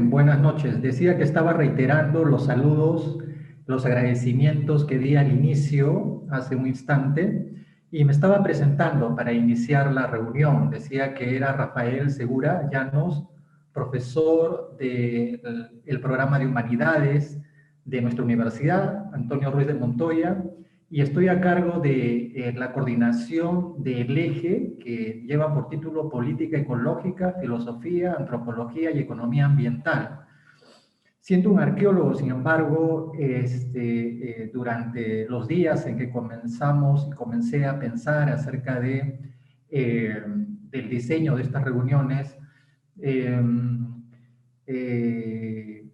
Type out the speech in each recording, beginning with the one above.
Buenas noches. Decía que estaba reiterando los saludos, los agradecimientos que di al inicio hace un instante y me estaba presentando para iniciar la reunión. Decía que era Rafael Segura Llanos, profesor del programa de Humanidades de nuestra universidad, Antonio Ruiz de Montoya, y estoy a cargo de la coordinación del eje que lleva por título Política Ecológica, Filosofía, Antropología y Economía Ambiental. Siendo un arqueólogo, sin embargo, durante los días en que comenzamos y comencé a pensar acerca del diseño de estas reuniones, eh, eh,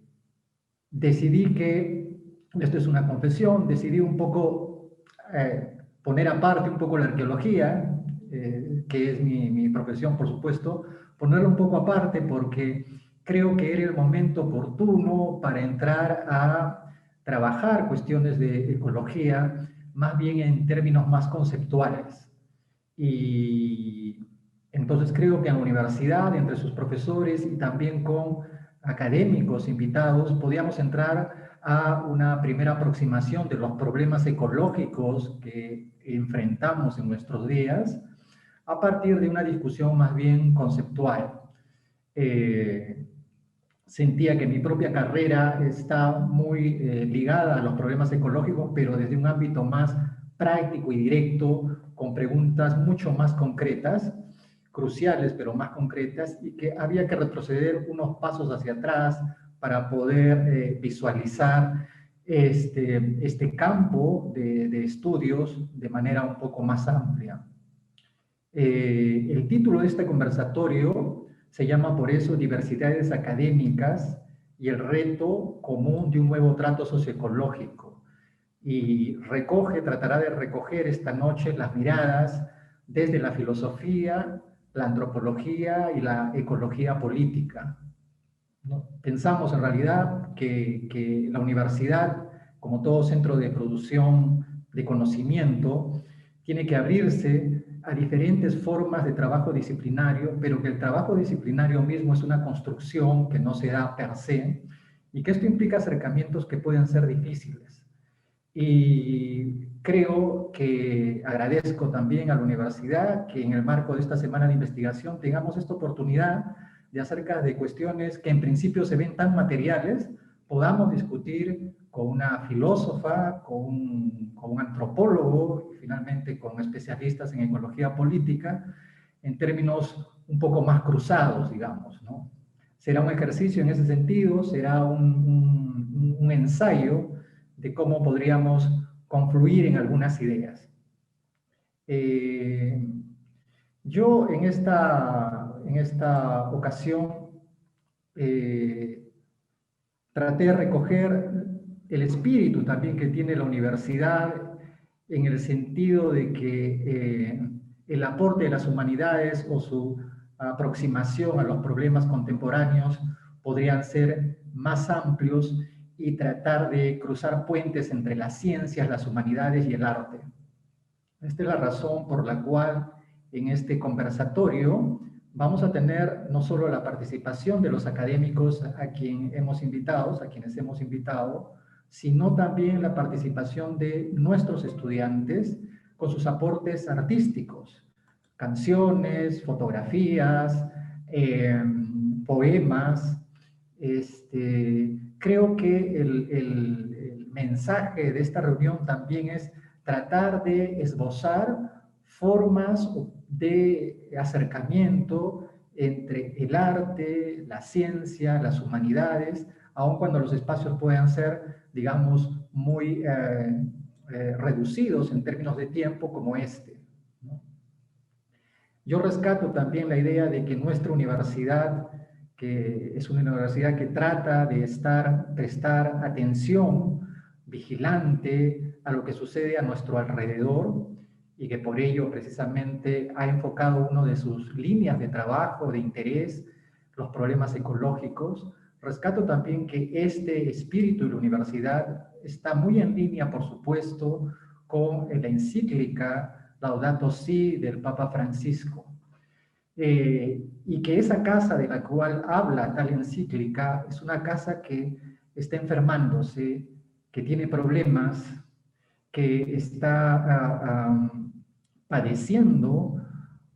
decidí que, esto es una confesión, decidí un poco poner aparte un poco la arqueología, que es mi profesión, por supuesto, ponerla un poco aparte porque creo que era el momento oportuno para entrar a trabajar cuestiones de ecología, más bien en términos más conceptuales. Y entonces creo que en la universidad, entre sus profesores y también con académicos invitados, podíamos entrar a una primera aproximación de los problemas ecológicos que enfrentamos en nuestros días a partir de una discusión más bien conceptual. Eh, Sentía que mi propia carrera está muy ligada a los problemas ecológicos, pero desde un ámbito más práctico y directo, con preguntas mucho más concretas, cruciales, pero más concretas, y que había que retroceder unos pasos hacia atrás para poder visualizar este campo de estudios de manera un poco más amplia. El título de este conversatorio se llama por eso Diversidades Académicas y el reto común de un nuevo trato socioecológico. Y tratará de recoger esta noche las miradas desde la filosofía, la antropología y la ecología política, ¿no? Pensamos en realidad que la universidad, como todo centro de producción de conocimiento, tiene que abrirse a diferentes formas de trabajo disciplinario, pero que el trabajo disciplinario mismo es una construcción que no se da per se, y que esto implica acercamientos que pueden ser difíciles. Y creo que agradezco también a la universidad que en el marco de esta semana de investigación tengamos esta oportunidad de acerca de cuestiones que en principio se ven tan materiales, podamos discutir con una filósofa, con un antropólogo y finalmente con especialistas en ecología política en términos un poco más cruzados, digamos, ¿no? Será un ejercicio en ese sentido, será un ensayo de cómo podríamos confluir en algunas ideas. Eh, yo en esta ocasión traté de recoger el espíritu también que tiene la universidad en el sentido de que el aporte de las humanidades o su aproximación a los problemas contemporáneos podrían ser más amplios y tratar de cruzar puentes entre las ciencias, las humanidades y el arte. Esta es la razón por la cual en este conversatorio vamos a tener no solo la participación de los académicos a quienes hemos invitado, sino también la participación de nuestros estudiantes con sus aportes artísticos, canciones, fotografías, poemas. Creo que el mensaje de esta reunión también es tratar de esbozar formas de acercamiento entre el arte, la ciencia, las humanidades, aun cuando los espacios puedan ser, digamos, muy reducidos en términos de tiempo como este, ¿no? Yo rescato también la idea de que nuestra universidad, que es una universidad que trata de prestar atención vigilante a lo que sucede a nuestro alrededor y que por ello precisamente ha enfocado una de sus líneas de trabajo, de interés, los problemas ecológicos. Rescato también que este espíritu de la universidad está muy en línea, por supuesto, con la encíclica Laudato Si del Papa Francisco. Y que esa casa de la cual habla tal encíclica es una casa que está enfermándose, que tiene problemas, que está padeciendo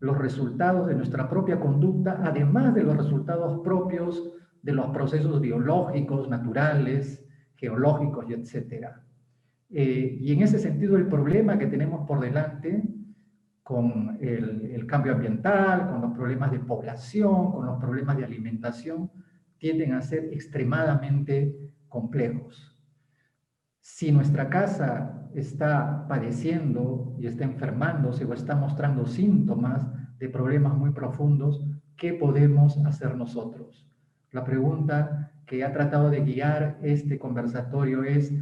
los resultados de nuestra propia conducta, además de los resultados propios de los procesos biológicos, naturales, geológicos y etcétera. Y en ese sentido, el problema que tenemos por delante con el cambio ambiental, con los problemas de población, con los problemas de alimentación, tienden a ser extremadamente complejos. Si nuestra casa está padeciendo y está enfermándose o está mostrando síntomas de problemas muy profundos, ¿qué podemos hacer nosotros? La pregunta que ha tratado de guiar este conversatorio es,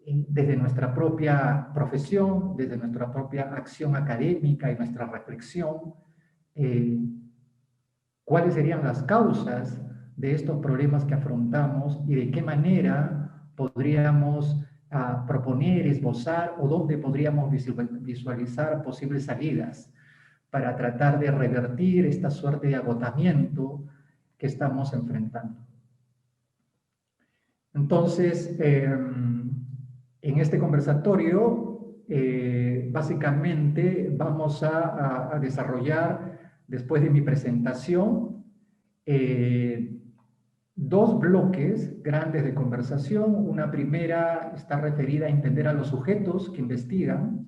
desde nuestra propia profesión, desde nuestra propia acción académica y nuestra reflexión, ¿cuáles serían las causas de estos problemas que afrontamos y de qué manera podríamos proponer, esbozar o dónde podríamos visualizar posibles salidas para tratar de revertir esta suerte de agotamiento que estamos enfrentando? Entonces, en este conversatorio, básicamente vamos a desarrollar, después de mi presentación, dos bloques grandes de conversación. Una primera está referida a entender a los sujetos que investigan,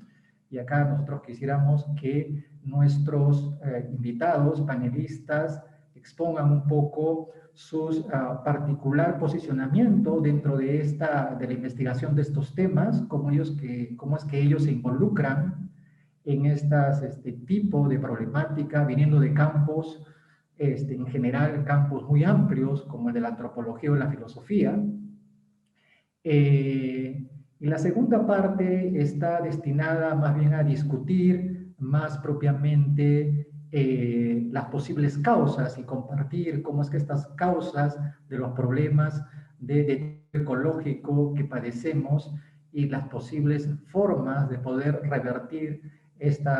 y acá nosotros quisiéramos que nuestros invitados, panelistas, expongan un poco su particular posicionamiento dentro de la investigación de estos temas, cómo es que ellos se involucran en este tipo de problemática, viniendo de campos, en general, campos muy amplios, como el de la antropología o la filosofía. Y la segunda parte está destinada más bien a discutir más propiamente las posibles causas y compartir cómo es que estas causas de los problemas de ecológico que padecemos y las posibles formas de poder revertir este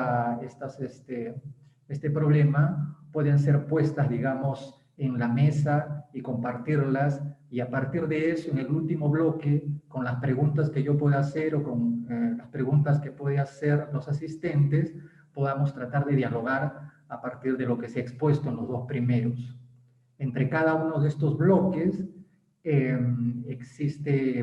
problema pueden ser puestas, digamos, en la mesa y compartirlas, y a partir de eso, en el último bloque, con las preguntas que yo pueda hacer o con las preguntas que pueden hacer los asistentes, podamos tratar de dialogar a partir de lo que se ha expuesto en los dos primeros. Entre cada uno de estos bloques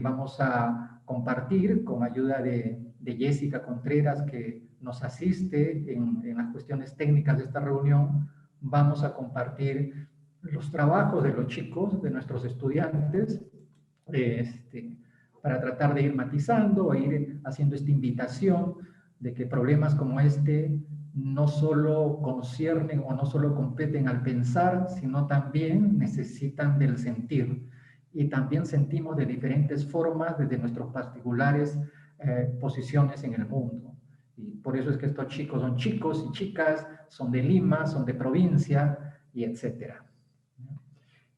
vamos a compartir con ayuda de Jessica Contreras, que nos asiste en las cuestiones técnicas de esta reunión. Vamos a compartir los trabajos de los chicos, de nuestros estudiantes, para tratar de ir matizando, ir haciendo esta invitación de que problemas como este no solo conciernen o no solo competen al pensar, sino también necesitan del sentir. Y también sentimos de diferentes formas desde nuestras particulares posiciones en el mundo. Y por eso es que estos chicos son chicos y chicas, son de Lima, son de provincia, y etcétera.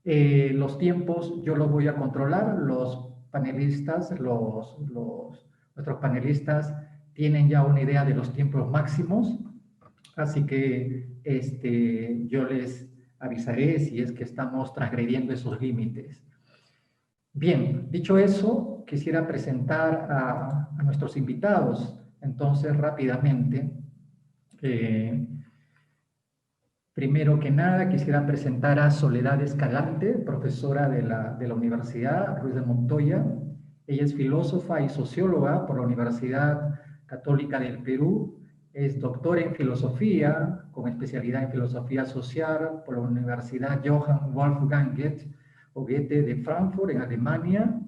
Los tiempos yo los voy a controlar. Los panelistas, nuestros panelistas tienen ya una idea de los tiempos máximos, así que yo les avisaré si es que estamos transgrediendo esos límites. Bien, dicho eso, quisiera presentar a nuestros invitados. Entonces, rápidamente, primero que nada, quisiera presentar a Soledad Escalante, profesora de la Universidad Ruiz de Montoya. Ella es filósofa y socióloga por la Universidad Católica del Perú. Es doctora en filosofía, con especialidad en filosofía social por la Universidad Johann Wolfgang Goethe de Frankfurt, en Alemania.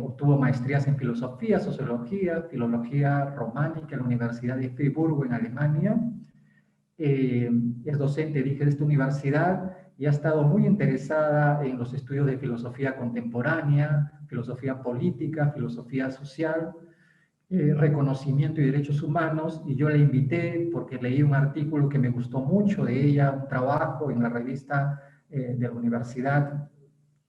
Obtuvo maestrías en filosofía, sociología, filología románica en la Universidad de Friburgo, en Alemania. Es docente, dije, de esta universidad, y ha estado muy interesada en los estudios de filosofía contemporánea, filosofía política, filosofía social, reconocimiento y derechos humanos, y yo la invité porque leí un artículo que me gustó mucho de ella, un trabajo en la revista de la universidad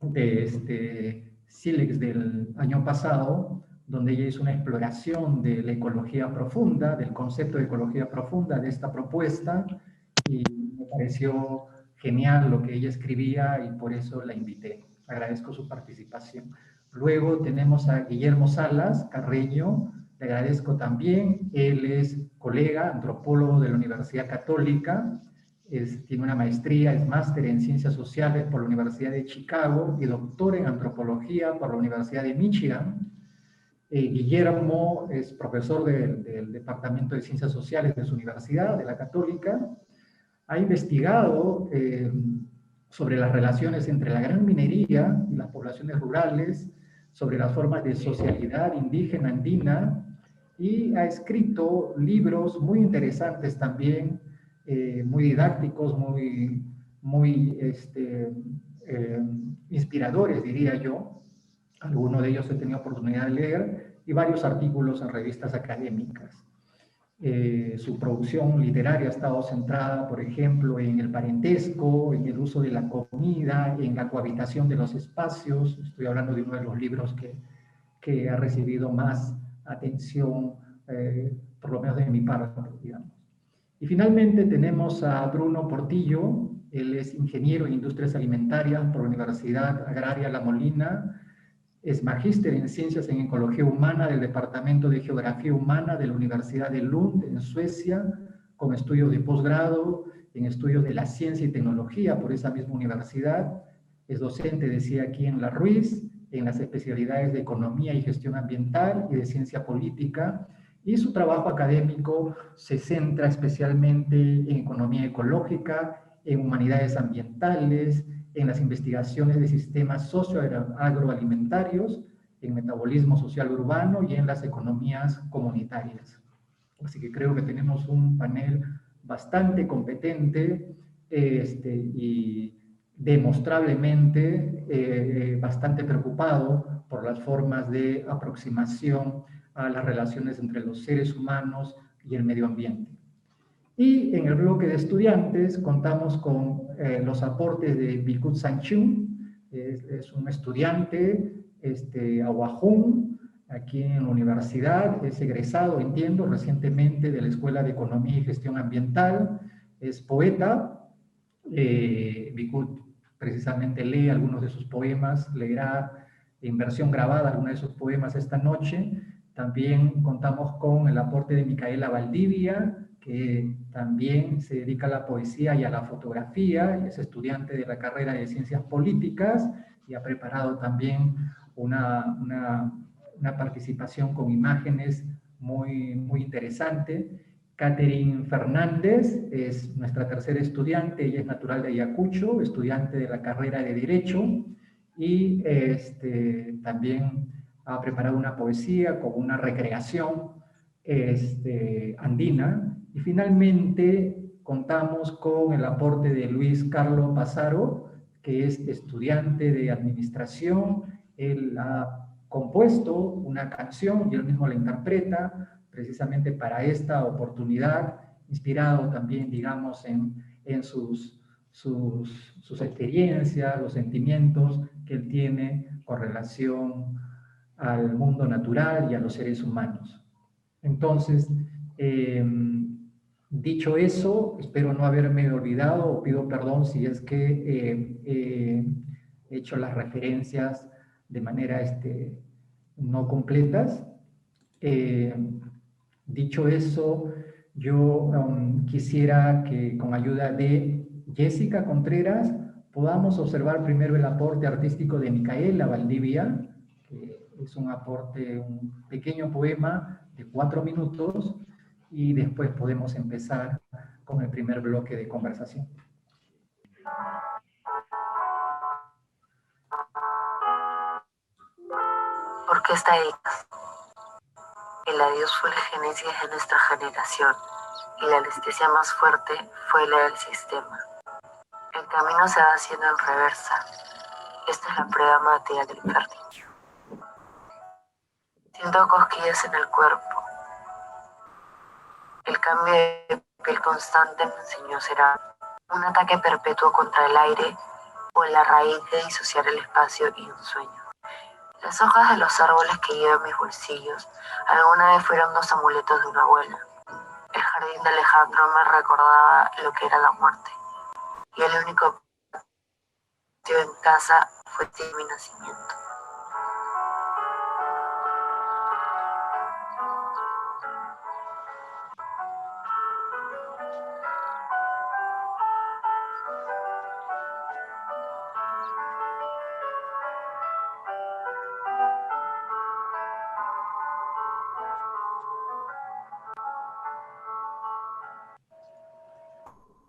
de Silex del año pasado, donde ella hizo una exploración de la ecología profunda, del concepto de ecología profunda de esta propuesta, y me pareció genial lo que ella escribía y por eso la invité. Agradezco su participación. Luego tenemos a Guillermo Salas Carreño, le agradezco también. Él es colega, antropólogo de la Universidad Católica, tiene una maestría, es máster en Ciencias Sociales por la Universidad de Chicago y doctor en Antropología por la Universidad de Michigan. Guillermo es profesor del Departamento de Ciencias Sociales de su universidad, de la Católica. Ha investigado sobre las relaciones entre la gran minería y las poblaciones rurales, sobre las formas de socialidad indígena andina, y ha escrito libros muy interesantes también, muy didácticos, muy inspiradores, diría yo. Algunos de ellos he tenido oportunidad de leer, y varios artículos en revistas académicas. Su producción literaria ha estado centrada, por ejemplo, en el parentesco, en el uso de la comida, en la cohabitación de los espacios. Estoy hablando de uno de los libros que ha recibido más atención, por lo menos de mi parte, digamos. Y finalmente tenemos a Bruno Portillo. Él es ingeniero en industrias alimentarias por la Universidad Agraria La Molina. Es magíster en Ciencias en Ecología Humana del Departamento de Geografía Humana de la Universidad de Lund, en Suecia, con estudios de posgrado en estudios de la ciencia y tecnología por esa misma universidad. Es docente, decía, aquí en La Ruiz, en las especialidades de Economía y Gestión Ambiental y de Ciencia Política, y su trabajo académico se centra especialmente en economía ecológica, en humanidades ambientales, en las investigaciones de sistemas socioagroalimentarios, en metabolismo social urbano y en las economías comunitarias. Así que creo que tenemos un panel bastante competente y demostrablemente bastante preocupado por las formas de aproximación a las relaciones entre los seres humanos y el medio ambiente. Y en el bloque de estudiantes contamos con los aportes de Bikut Sanchun, es un estudiante ahuajún, aquí en la universidad, es egresado, entiendo, recientemente de la Escuela de Economía y Gestión Ambiental, es poeta. Bikut precisamente lee algunos de sus poemas, leerá en versión grabada algunos de sus poemas esta noche. También contamos con el aporte de Micaela Valdivia, que también se dedica a la poesía y a la fotografía, y es estudiante de la carrera de Ciencias Políticas, y ha preparado también una participación con imágenes muy interesante. Catherine Fernández es nuestra tercera estudiante, ella es natural de Ayacucho, estudiante de la carrera de Derecho, y también ha preparado una poesía con una recreación andina. Y finalmente contamos con el aporte de Luis Carlos Pazaro, que es estudiante de administración. Él ha compuesto una canción y él mismo la interpreta precisamente para esta oportunidad, inspirado también, digamos, en sus experiencias, los sentimientos que él tiene con relación al mundo natural y a los seres humanos. Entonces, dicho eso, espero no haberme olvidado, o pido perdón si es que he hecho las referencias de manera no completas. Dicho eso, yo quisiera que con ayuda de Jessica Contreras podamos observar primero el aporte artístico de Micaela Valdivia, que es un aporte, un pequeño poema de 4 minutos, y después podemos empezar con el primer bloque de conversación. ¿Por qué está ahí? El adiós fue la génesis de nuestra generación y la anestesia más fuerte fue la del sistema. El camino se va haciendo en reversa. Esta es la prueba material del fértil. Siento cosquillas en el cuerpo. El cambio de piel constante me enseñó será un ataque perpetuo contra el aire o la raíz de disociar el espacio y un sueño. Las hojas de los árboles que llevo en mis bolsillos alguna vez fueron los amuletos de una abuela. El jardín de Alejandro me recordaba lo que era la muerte. Y el único patio en casa fue de mi nacimiento.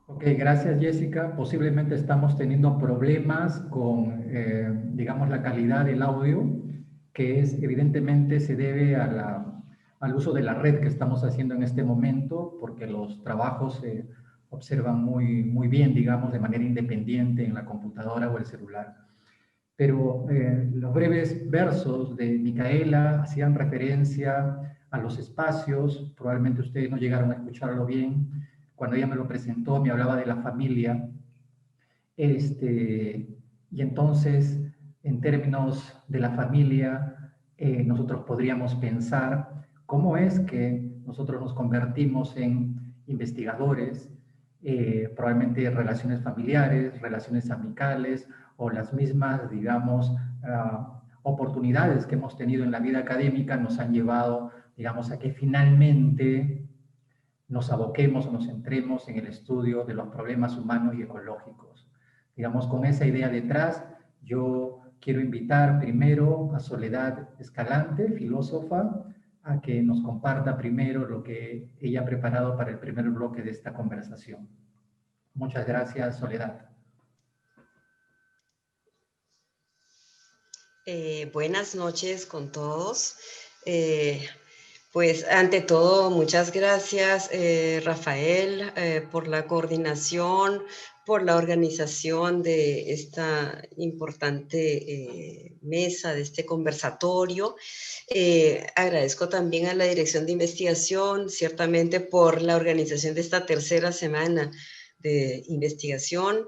Ok, gracias Jessica. Posiblemente estamos teniendo problemas con, digamos, la calidad del audio, que es evidentemente se debe al uso de la red que estamos haciendo en este momento, porque los trabajos se observan muy bien, digamos, de manera independiente en la computadora o el celular. Pero los breves versos de Micaela hacían referencia a los espacios, probablemente ustedes no llegaron a escucharlo bien, cuando ella me lo presentó me hablaba de la familia, y entonces en términos de la familia nosotros podríamos pensar cómo es que nosotros nos convertimos en investigadores, probablemente relaciones familiares, relaciones amicales o las mismas, digamos, oportunidades que hemos tenido en la vida académica nos han llevado, digamos, a que finalmente nos aboquemos o nos centremos en el estudio de los problemas humanos y ecológicos. Digamos, con esa idea detrás, yo quiero invitar primero a Soledad Escalante, filósofa, a que nos comparta primero lo que ella ha preparado para el primer bloque de esta conversación. Muchas gracias, Soledad. Buenas noches con todos. Pues ante todo, muchas gracias, Rafael, por la coordinación, por la organización de esta importante mesa, de este conversatorio. Agradezco también a la Dirección de Investigación, ciertamente por la organización de esta tercera semana de investigación.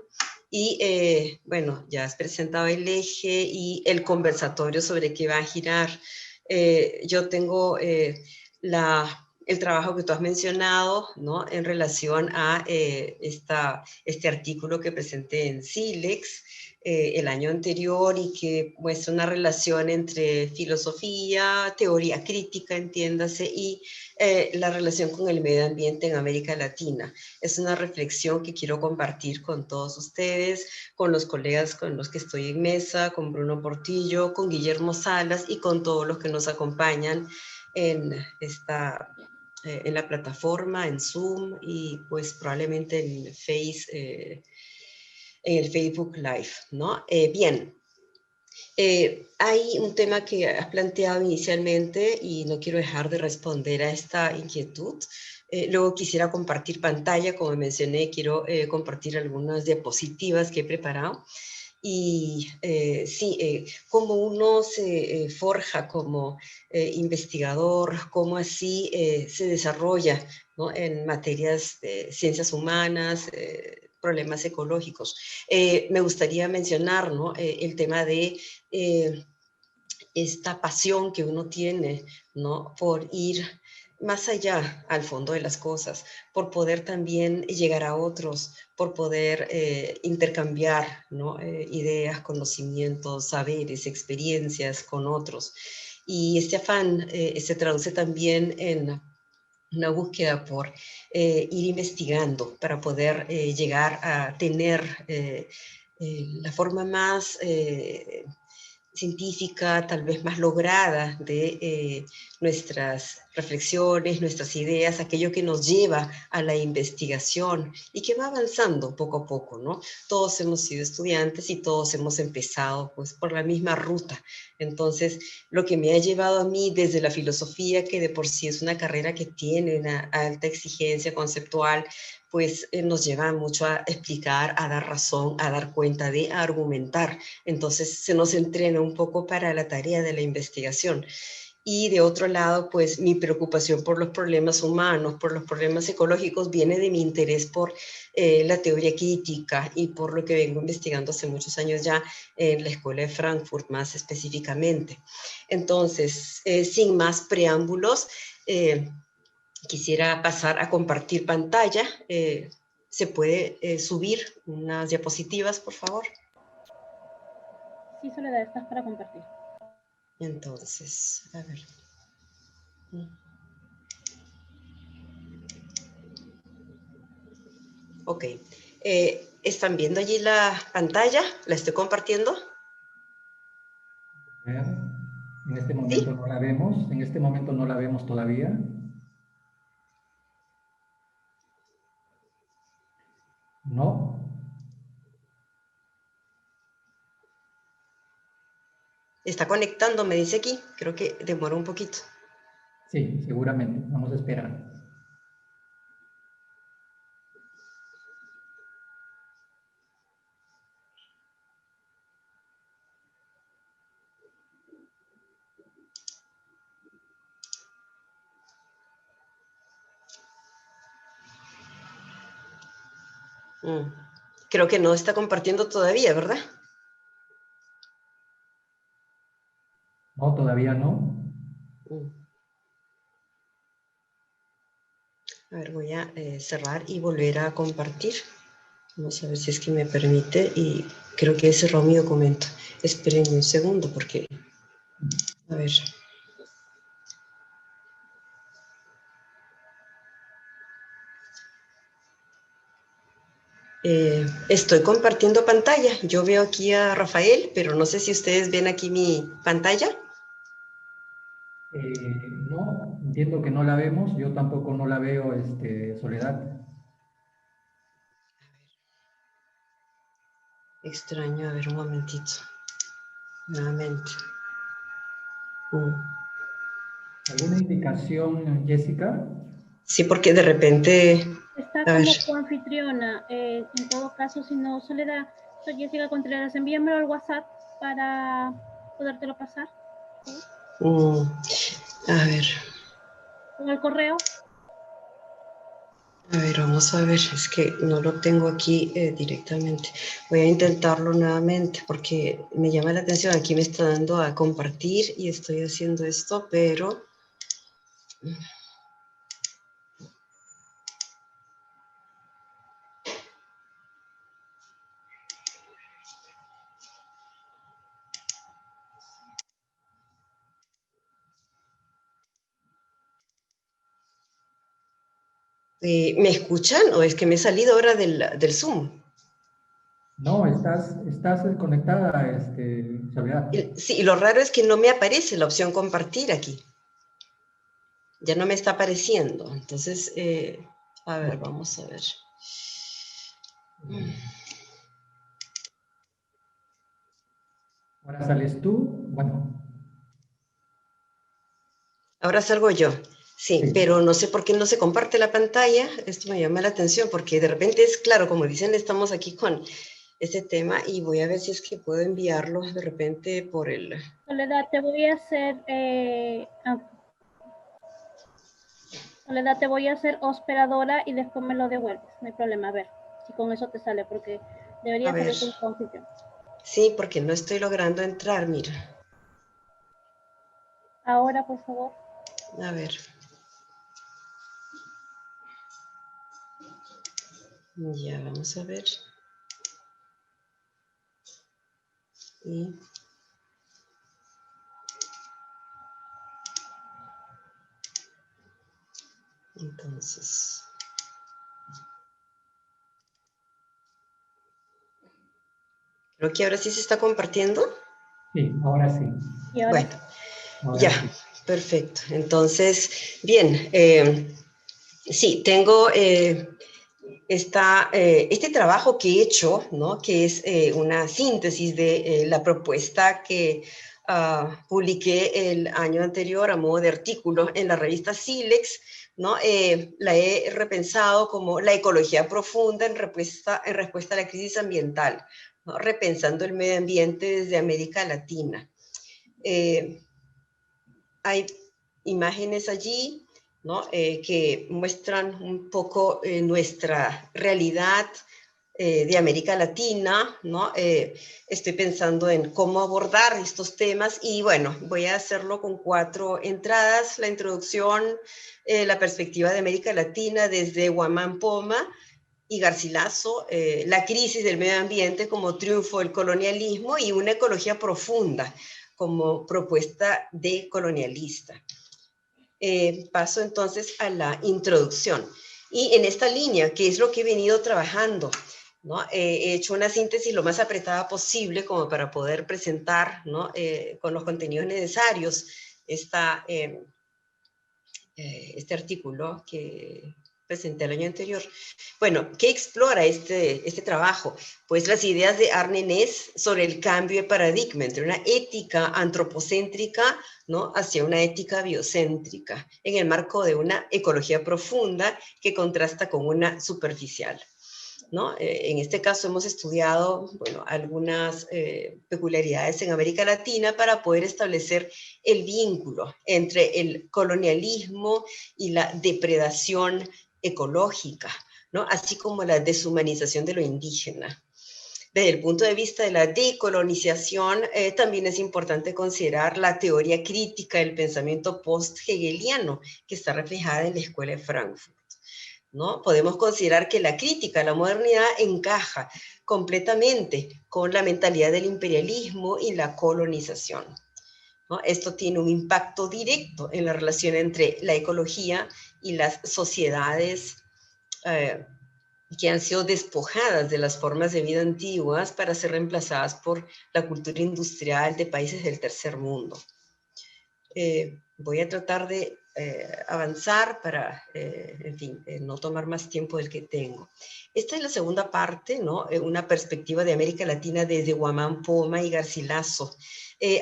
Y bueno, ya has presentado el eje y el conversatorio sobre qué va a girar. Yo tengo el trabajo que tú has mencionado, ¿no?, en relación a este artículo que presenté en Silex el año anterior y que muestra una relación entre filosofía, teoría crítica, entiéndase, y la relación con el medio ambiente en América Latina. Es una reflexión que quiero compartir con todos ustedes, con los colegas con los que estoy en mesa, con Bruno Portillo, con Guillermo Salas y con todos los que nos acompañan en la plataforma, en Zoom y pues probablemente en el Facebook Live, ¿no? Bien. Hay un tema que has planteado inicialmente y no quiero dejar de responder a esta inquietud. Luego quisiera compartir pantalla, como mencioné, quiero compartir algunas diapositivas que he preparado. Y sí, cómo uno se forja como investigador, cómo así se desarrolla, ¿no?, en materias de ciencias humanas, problemas ecológicos. Me gustaría mencionar, ¿no?, el tema de esta pasión que uno tiene, ¿no?, por ir más allá al fondo de las cosas, por poder también llegar a otros, por poder intercambiar, ¿no?, ideas, conocimientos, saberes, experiencias con otros. Y este afán se traduce también en una búsqueda por ir investigando para poder llegar a tener la forma más científica, tal vez más lograda de nuestras reflexiones, nuestras ideas, aquello que nos lleva a la investigación y que va avanzando poco a poco, ¿no? Todos hemos sido estudiantes y todos hemos empezado pues por la misma ruta. Entonces, lo que me ha llevado a mí desde la filosofía, que de por sí es una carrera que tiene una alta exigencia conceptual, pues nos lleva mucho a explicar, a dar razón, a dar cuenta de, a argumentar. Entonces se nos entrena un poco para la tarea de la investigación. Y de otro lado, pues mi preocupación por los problemas humanos, por los problemas ecológicos, viene de mi interés por la teoría crítica y por lo que vengo investigando hace muchos años ya en la Escuela de Frankfurt, más específicamente. Entonces, sin más preámbulos, quisiera pasar a compartir pantalla. ¿Se puede subir unas diapositivas, por favor? Sí, Soledad, estás para compartir. Entonces, a ver. Ok. ¿Están viendo allí la pantalla? ¿La estoy compartiendo? En este momento ¿Sí? no la vemos. En este momento no la vemos todavía. No. Está conectando, me dice aquí. Creo que demora un poquito. Sí, seguramente. Vamos a esperar. Creo que no está compartiendo todavía, ¿verdad? No, todavía no. A ver, voy a cerrar y volver a compartir. Vamos a ver si es que me permite. Y creo que he cerrado mi documento. Esperen un segundo porque... A ver. Estoy compartiendo pantalla. Yo veo aquí a Rafael, pero no sé si ustedes ven aquí mi pantalla. No, entiendo que no la vemos. Yo tampoco no la veo, Soledad. Extraño, a ver un momentito. Nuevamente. ¿Alguna indicación, Jessica? Sí, porque de repente... Está A ver. como coanfitriona. En todo caso, si no, Soledad, soy Jessica Contreras. Envíamelo al WhatsApp para podértelo pasar. ¿Sí? A ver. Con el correo. A ver, vamos a ver, es que no lo tengo aquí directamente. Voy a intentarlo nuevamente porque me llama la atención. Aquí me está dando a compartir y estoy haciendo esto, pero... ¿me escuchan o es que me he salido ahora del Zoom? No, estás conectada, Soledad. Sí, y lo raro es que no me aparece la opción compartir aquí. Ya no me está apareciendo. Entonces, a ver, vamos a ver. Ahora sales tú. Bueno. Ahora salgo yo. Sí, Sí. pero no sé por qué no se comparte la pantalla. Esto me llama la atención porque de repente es claro, como dicen, estamos aquí con este tema y voy a ver si es que puedo enviarlo de repente por el... Soledad, te voy a hacer... Soledad, te voy a hacer hospedadora y después me lo devuelves. No hay problema. A ver si con eso te sale, porque debería salir con confusión. Sí, porque no estoy logrando entrar, mira. Ahora, por favor. A ver. Ya, vamos a ver. Y... entonces... creo que ahora sí se está compartiendo. Sí, ahora sí. ¿Y ahora? Bueno, Ahora ya, sí. perfecto. Entonces, bien, sí, tengo este trabajo que he hecho, ¿no? Que es una síntesis de la propuesta que publiqué el año anterior a modo de artículo en la revista Silex, ¿no? La he repensado como la ecología profunda en respuesta a la crisis ambiental, ¿no? Repensando el medio ambiente desde América Latina. hay imágenes allí, ¿no? Que muestran un poco nuestra realidad de América Latina, ¿no? Estoy pensando en cómo abordar estos temas y bueno, voy a hacerlo con 4 entradas. La introducción, la perspectiva de América Latina desde Guamán Poma y Garcilaso, la crisis del medio ambiente como triunfo del colonialismo y una ecología profunda como propuesta decolonialista. Paso entonces a la introducción. Y en esta línea, que es lo que he venido trabajando, ¿no? He hecho una síntesis lo más apretada posible como para poder presentar, ¿no? Con los contenidos necesarios este artículo que presenté el año anterior. Bueno, ¿qué explora este trabajo? Pues las ideas de Arne Næss sobre el cambio de paradigma entre una ética antropocéntrica, ¿no? Hacia una ética biocéntrica, en el marco de una ecología profunda que contrasta con una superficial, ¿no? En este caso hemos estudiado, bueno, algunas peculiaridades en América Latina para poder establecer el vínculo entre el colonialismo y la depredación ecológica, ¿no? Así como la deshumanización de lo indígena. Desde el punto de vista de la decolonización, también es importante considerar la teoría crítica del pensamiento post-hegeliano que está reflejada en la Escuela de Frankfurt, ¿no? Podemos considerar que la crítica a la modernidad encaja completamente con la mentalidad del imperialismo y la colonización, ¿no? Esto tiene un impacto directo en la relación entre la ecología y las sociedades que han sido despojadas de las formas de vida antiguas para ser reemplazadas por la cultura industrial de países del tercer mundo. Voy a tratar de avanzar para, en fin, no tomar más tiempo del que tengo. Esta es la segunda parte, ¿no? Una perspectiva de América Latina desde Guamán Poma y Garcilaso,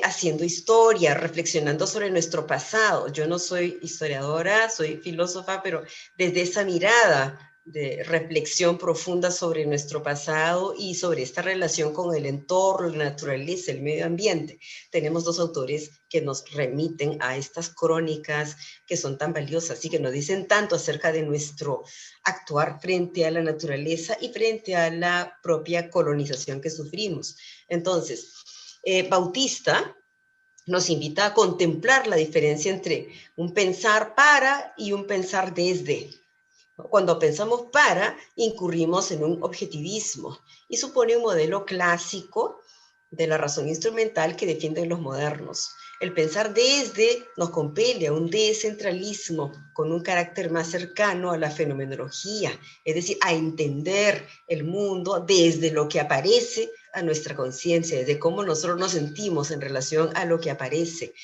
haciendo historia, reflexionando sobre nuestro pasado. Yo no soy historiadora, soy filósofa, pero desde esa mirada de reflexión profunda sobre nuestro pasado y sobre esta relación con el entorno, la naturaleza, el medio ambiente. Tenemos 2 autores que nos remiten a estas crónicas que son tan valiosas y que nos dicen tanto acerca de nuestro actuar frente a la naturaleza y frente a la propia colonización que sufrimos. Entonces, Bautista nos invita a contemplar la diferencia entre un pensar para y un pensar desde. Cuando pensamos para, incurrimos en un objetivismo y supone un modelo clásico de la razón instrumental que defienden los modernos. El pensar desde nos compele a un descentralismo con un carácter más cercano a la fenomenología, es decir, a entender el mundo desde lo que aparece a nuestra conciencia, desde cómo nosotros nos sentimos en relación a lo que aparece,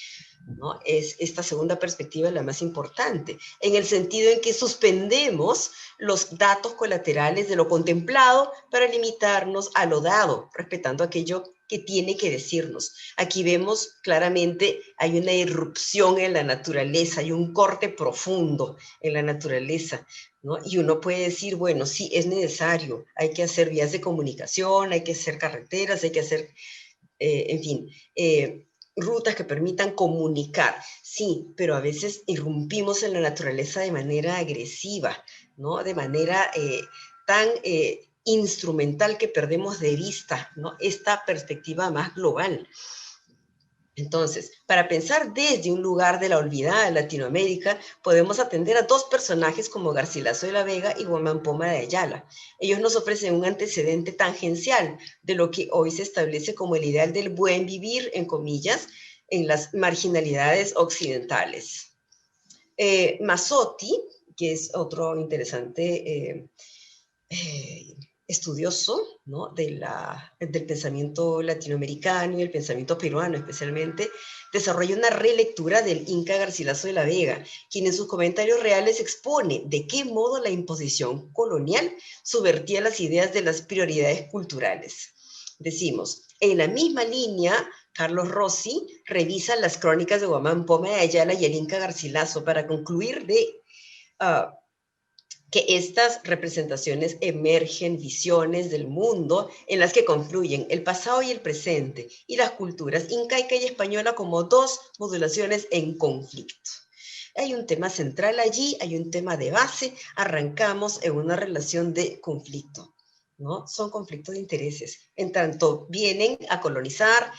¿no? Es esta segunda perspectiva la más importante, en el sentido en que suspendemos los datos colaterales de lo contemplado para limitarnos a lo dado, respetando aquello que tiene que decirnos. Aquí vemos claramente, hay una irrupción en la naturaleza, hay un corte profundo en la naturaleza, ¿no? Y uno puede decir, bueno, sí, es necesario, hay que hacer vías de comunicación, hay que hacer carreteras, hay que hacer, en fin, rutas que permitan comunicar, sí, pero a veces irrumpimos en la naturaleza de manera agresiva, ¿no? De manera tan instrumental que perdemos de vista, ¿no? Esta perspectiva más global. Entonces, para pensar desde un lugar de la olvidada Latinoamérica, podemos atender a 2 personajes como Garcilaso de la Vega y Guamán Poma de Ayala. Ellos nos ofrecen un antecedente tangencial de lo que hoy se establece como el ideal del buen vivir, en comillas, en las marginalidades occidentales. Mazzotti, que es otro interesante estudioso, ¿no? del pensamiento latinoamericano y el pensamiento peruano especialmente, desarrolla una relectura del Inca Garcilaso de la Vega, quien en sus comentarios reales expone de qué modo la imposición colonial subvertía las ideas de las prioridades culturales. Decimos, en la misma línea, Carlos Rossi revisa las crónicas de Guamán Poma de Ayala y el Inca Garcilaso para concluir que estas representaciones emergen visiones del mundo en las que confluyen el pasado y el presente, y las culturas incaica y española como dos modulaciones en conflicto. Hay un tema central allí, hay un tema de base, arrancamos en una relación de conflicto, ¿no? Son conflictos de intereses. En tanto vienen a colonizar,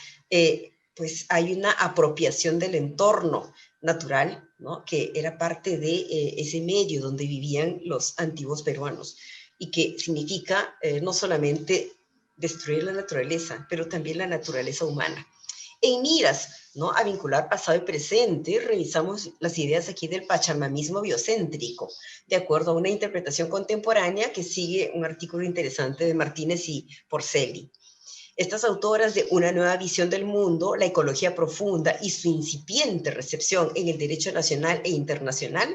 pues hay una apropiación del entorno natural, ¿no? Que era parte de ese medio donde vivían los antiguos peruanos y que significa no solamente destruir la naturaleza, pero también la naturaleza humana. En miras, ¿no?, a vincular pasado y presente, revisamos las ideas aquí del pachamamismo biocéntrico, de acuerdo a una interpretación contemporánea que sigue un artículo interesante de Martínez y Porcelli. Estas autoras de Una nueva visión del mundo, la ecología profunda y su incipiente recepción en el derecho nacional e internacional,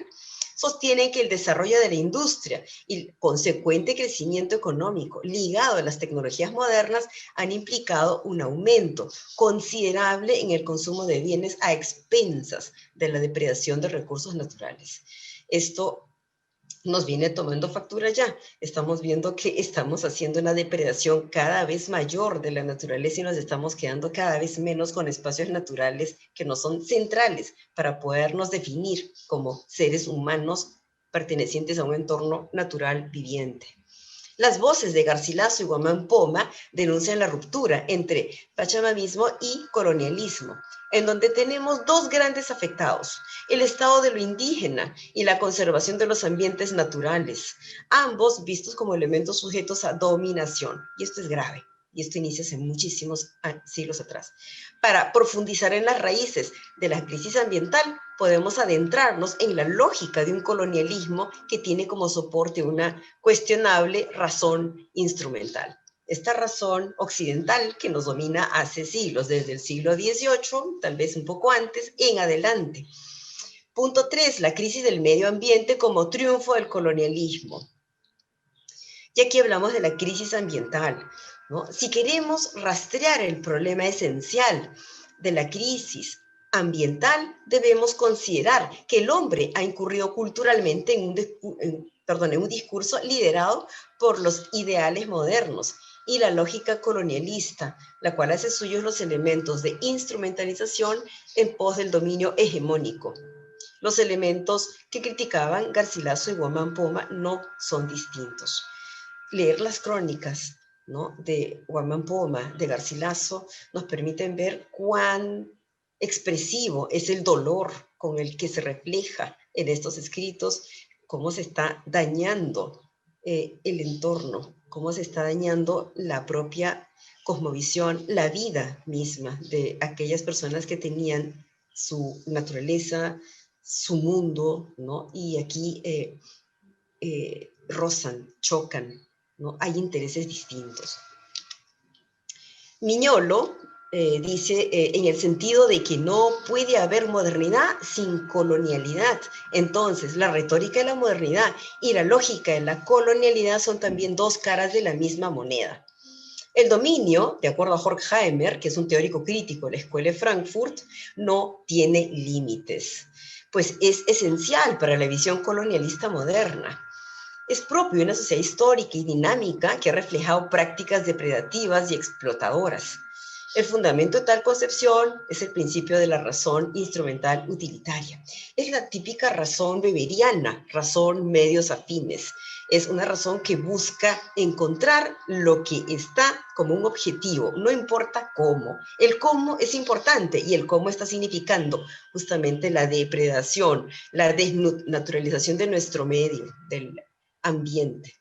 sostienen que el desarrollo de la industria y el consecuente crecimiento económico ligado a las tecnologías modernas han implicado un aumento considerable en el consumo de bienes a expensas de la depredación de recursos naturales. Esto nos viene tomando factura ya. Estamos viendo que estamos haciendo una depredación cada vez mayor de la naturaleza y nos estamos quedando cada vez menos con espacios naturales que no son centrales para podernos definir como seres humanos pertenecientes a un entorno natural viviente. Las voces de Garcilaso y Guamán Poma denuncian la ruptura entre pachamamismo y colonialismo, en donde tenemos dos grandes afectados, el estado de lo indígena y la conservación de los ambientes naturales, ambos vistos como elementos sujetos a dominación. Y esto es grave, y esto inicia hace muchísimos siglos atrás. Para profundizar en las raíces de la crisis ambiental, podemos adentrarnos en la lógica de un colonialismo que tiene como soporte una cuestionable razón instrumental. Esta razón occidental que nos domina hace siglos, desde el siglo XVIII, tal vez un poco antes, en adelante. Punto 3, la crisis del medio ambiente como triunfo del colonialismo. Y aquí hablamos de la crisis ambiental, ¿no? Si queremos rastrear el problema esencial de la crisis ambiental, debemos considerar que el hombre ha incurrido culturalmente en un discurso liderado por los ideales modernos y la lógica colonialista, la cual hace suyos los elementos de instrumentalización en pos del dominio hegemónico. Los elementos que criticaban Garcilaso y Guamán Poma no son distintos. Leer las crónicas, ¿no?, de Guamán Poma, de Garcilaso, nos permiten ver cuán expresivo es el dolor con el que se refleja en estos escritos, cómo se está dañando el entorno, cómo se está dañando la propia cosmovisión, la vida misma de aquellas personas que tenían su naturaleza, su mundo, ¿no? Y aquí rozan, chocan, ¿no? Hay intereses distintos. Miñolo dice en el sentido de que no puede haber modernidad sin colonialidad. Entonces, la retórica de la modernidad y la lógica de la colonialidad son también dos caras de la misma moneda. El dominio, de acuerdo a Horkheimer, que es un teórico crítico de la Escuela de Frankfurt, no tiene límites, pues es esencial para la visión colonialista moderna. Es propio de una sociedad histórica y dinámica que ha reflejado prácticas depredativas y explotadoras. El fundamento de tal concepción es el principio de la razón instrumental utilitaria. Es la típica razón weberiana, razón medios afines. Es una razón que busca encontrar lo que está como un objetivo, no importa cómo. El cómo es importante y el cómo está significando justamente la depredación, la desnaturalización de nuestro medio, del ambiente.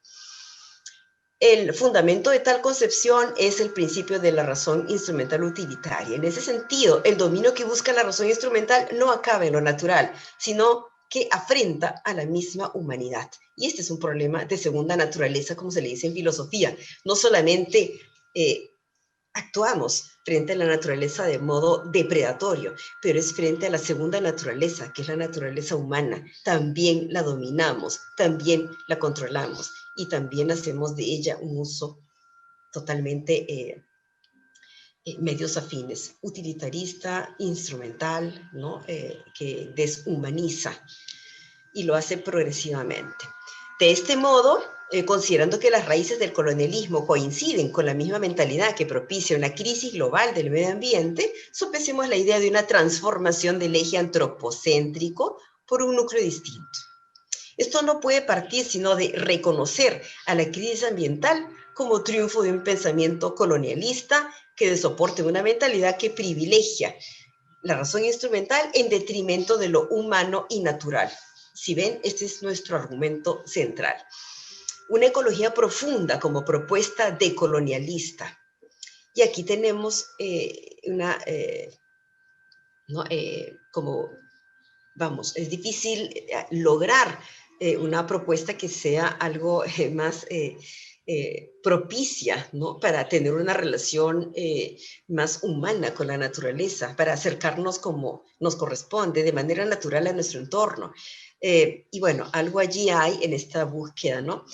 El fundamento de tal concepción es el principio de la razón instrumental utilitaria. En ese sentido, el dominio que busca la razón instrumental no acaba en lo natural, sino que afrenta a la misma humanidad. Y este es un problema de segunda naturaleza, como se le dice en filosofía. No solamente actuamos frente a la naturaleza de modo depredatorio, pero es frente a la segunda naturaleza, que es la naturaleza humana. También la dominamos, también la controlamos y también hacemos de ella un uso totalmente medios afines, utilitarista, instrumental, ¿no? Que deshumaniza y lo hace progresivamente. De este modo, considerando que las raíces del colonialismo coinciden con la misma mentalidad que propicia una crisis global del medio ambiente, sopesemos la idea de una transformación del eje antropocéntrico por un núcleo distinto. Esto no puede partir sino de reconocer a la crisis ambiental como triunfo de un pensamiento colonialista que de soporte una mentalidad que privilegia la razón instrumental en detrimento de lo humano y natural. Si ven, este es nuestro argumento central. Una ecología profunda como propuesta decolonialista. Y aquí tenemos es difícil lograr una propuesta que sea algo más propicia, ¿no? Para tener una relación más humana con la naturaleza, para acercarnos como nos corresponde, de manera natural a nuestro entorno. Y bueno, algo allí hay en esta búsqueda, ¿no?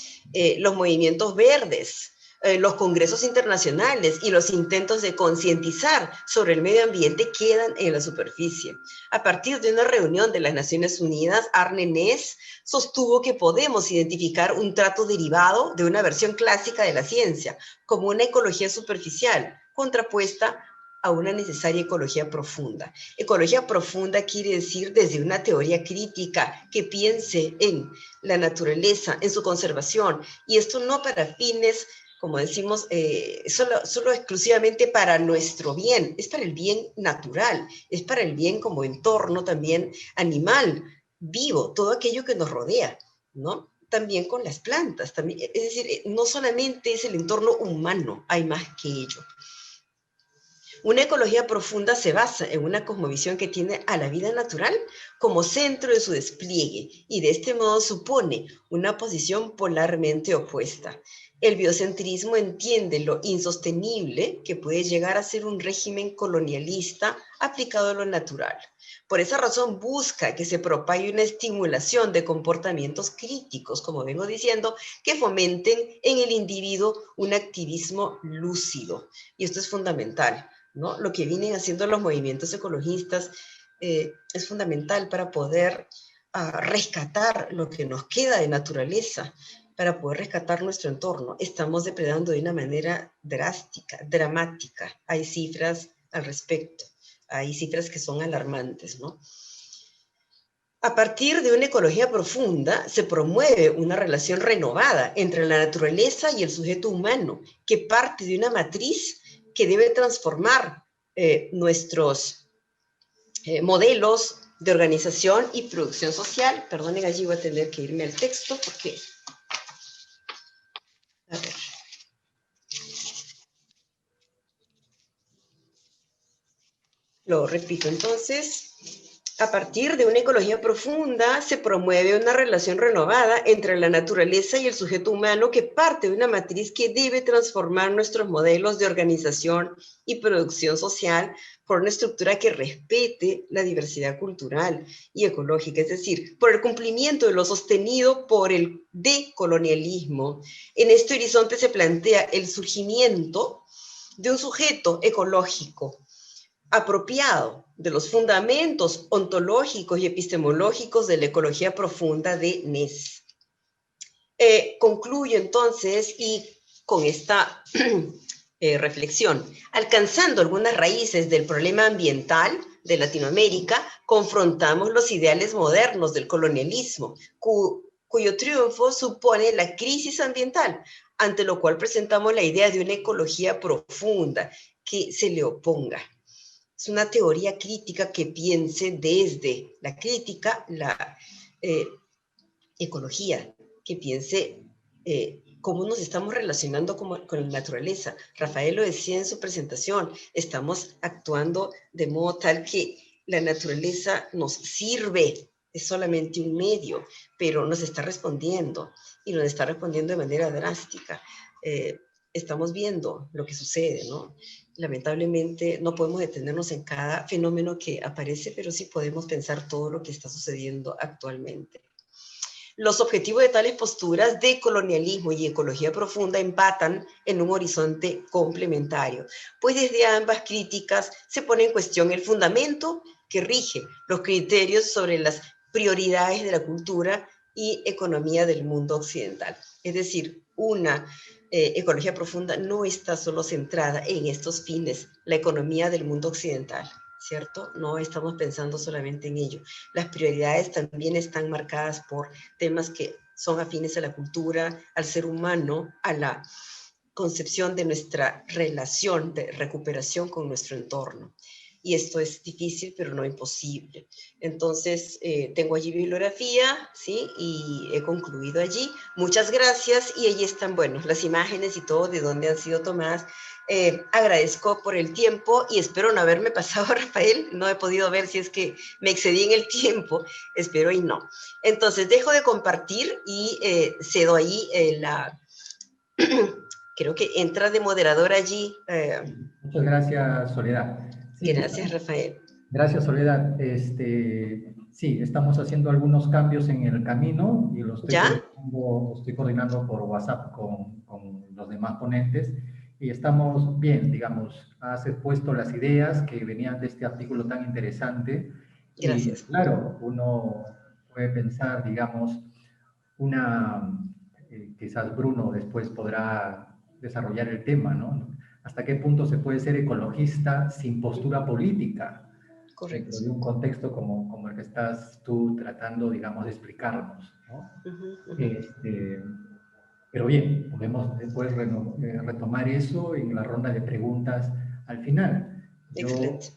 Los movimientos verdes, los congresos internacionales y los intentos de concientizar sobre el medio ambiente quedan en la superficie. A partir de una reunión de las Naciones Unidas, Arne Næss sostuvo que podemos identificar un trato derivado de una versión clásica de la ciencia, como una ecología superficial, contrapuesta a una necesaria ecología profunda. Ecología profunda quiere decir desde una teoría crítica que piense en la naturaleza, en su conservación, y esto no para fines, como decimos, solo exclusivamente para nuestro bien, es para el bien natural, es para el bien como entorno también animal, vivo, todo aquello que nos rodea, ¿no? También con las plantas, también, es decir, no solamente es el entorno humano, hay más que ello. Una ecología profunda se basa en una cosmovisión que tiene a la vida natural como centro de su despliegue y de este modo supone una posición polarmente opuesta. El biocentrismo entiende lo insostenible que puede llegar a ser un régimen colonialista aplicado a lo natural. Por esa razón busca que se propague una estimulación de comportamientos críticos, como vengo diciendo, que fomenten en el individuo un activismo lúcido. Y esto es fundamental, ¿no? Lo que vienen haciendo los movimientos ecologistas es fundamental para poder rescatar lo que nos queda de naturaleza, para poder rescatar nuestro entorno. Estamos depredando de una manera drástica, dramática. Hay cifras al respecto, hay cifras que son alarmantes, ¿no? A partir de una ecología profunda se promueve una relación renovada entre la naturaleza y el sujeto humano, que parte de una matriz que debe transformar nuestros modelos de organización y producción social. Perdonen, allí voy a tener que irme al texto porque... A ver. Lo repito entonces. A partir de una ecología profunda se promueve una relación renovada entre la naturaleza y el sujeto humano que parte de una matriz que debe transformar nuestros modelos de organización y producción social por una estructura que respete la diversidad cultural y ecológica, es decir, por el cumplimiento de lo sostenido por el decolonialismo. En este horizonte se plantea el surgimiento de un sujeto ecológico apropiado de los fundamentos ontológicos y epistemológicos de la ecología profunda de Næss. Concluyo entonces y con esta reflexión, alcanzando algunas raíces del problema ambiental de Latinoamérica, confrontamos los ideales modernos del colonialismo, cuyo triunfo supone la crisis ambiental, ante lo cual presentamos la idea de una ecología profunda que se le oponga. Es una teoría crítica que piense desde la crítica, la ecología, que piense cómo nos estamos relacionando con la naturaleza. Rafael lo decía en su presentación, estamos actuando de modo tal que la naturaleza nos sirve, es solamente un medio, pero nos está respondiendo, y nos está respondiendo de manera drástica. Estamos viendo lo que sucede, ¿no? Lamentablemente no podemos detenernos en cada fenómeno que aparece, pero sí podemos pensar todo lo que está sucediendo actualmente. Los objetivos de tales posturas de colonialismo y ecología profunda empatan en un horizonte complementario, pues desde ambas críticas se pone en cuestión el fundamento que rige los criterios sobre las prioridades de la cultura y economía del mundo occidental. Es decir, una ecología profunda no está solo centrada en estos fines, la economía del mundo occidental, ¿cierto? No estamos pensando solamente en ello. Las prioridades también están marcadas por temas que son afines a la cultura, al ser humano, a la concepción de nuestra relación de recuperación con nuestro entorno. Y esto es difícil, pero no imposible. Entonces, tengo allí bibliografía, ¿sí? Y he concluido allí. Muchas gracias. Y allí están, bueno, las imágenes y todo de dónde han sido tomadas. Agradezco por el tiempo y espero no haberme pasado, Rafael. No he podido ver si es que me excedí en el tiempo. Espero y no. Entonces, dejo de compartir y cedo ahí la... Creo que entra de moderador allí. Muchas gracias, Soledad. Sí, Gracias, Rafael. gracias, Soledad. Sí, estamos haciendo algunos cambios en el camino y lo estoy coordinando por WhatsApp con los demás ponentes y estamos bien, digamos, has expuesto las ideas que venían de este artículo tan interesante. Gracias. Y claro, uno puede pensar, digamos, quizás Bruno después podrá desarrollar el tema, ¿no? ¿Hasta qué punto se puede ser ecologista sin postura política? Correcto. Dentro de un contexto como el que estás tú tratando, digamos, de explicarnos, ¿no? Pero bien, podemos después retomar eso en la ronda de preguntas al final. Excelente.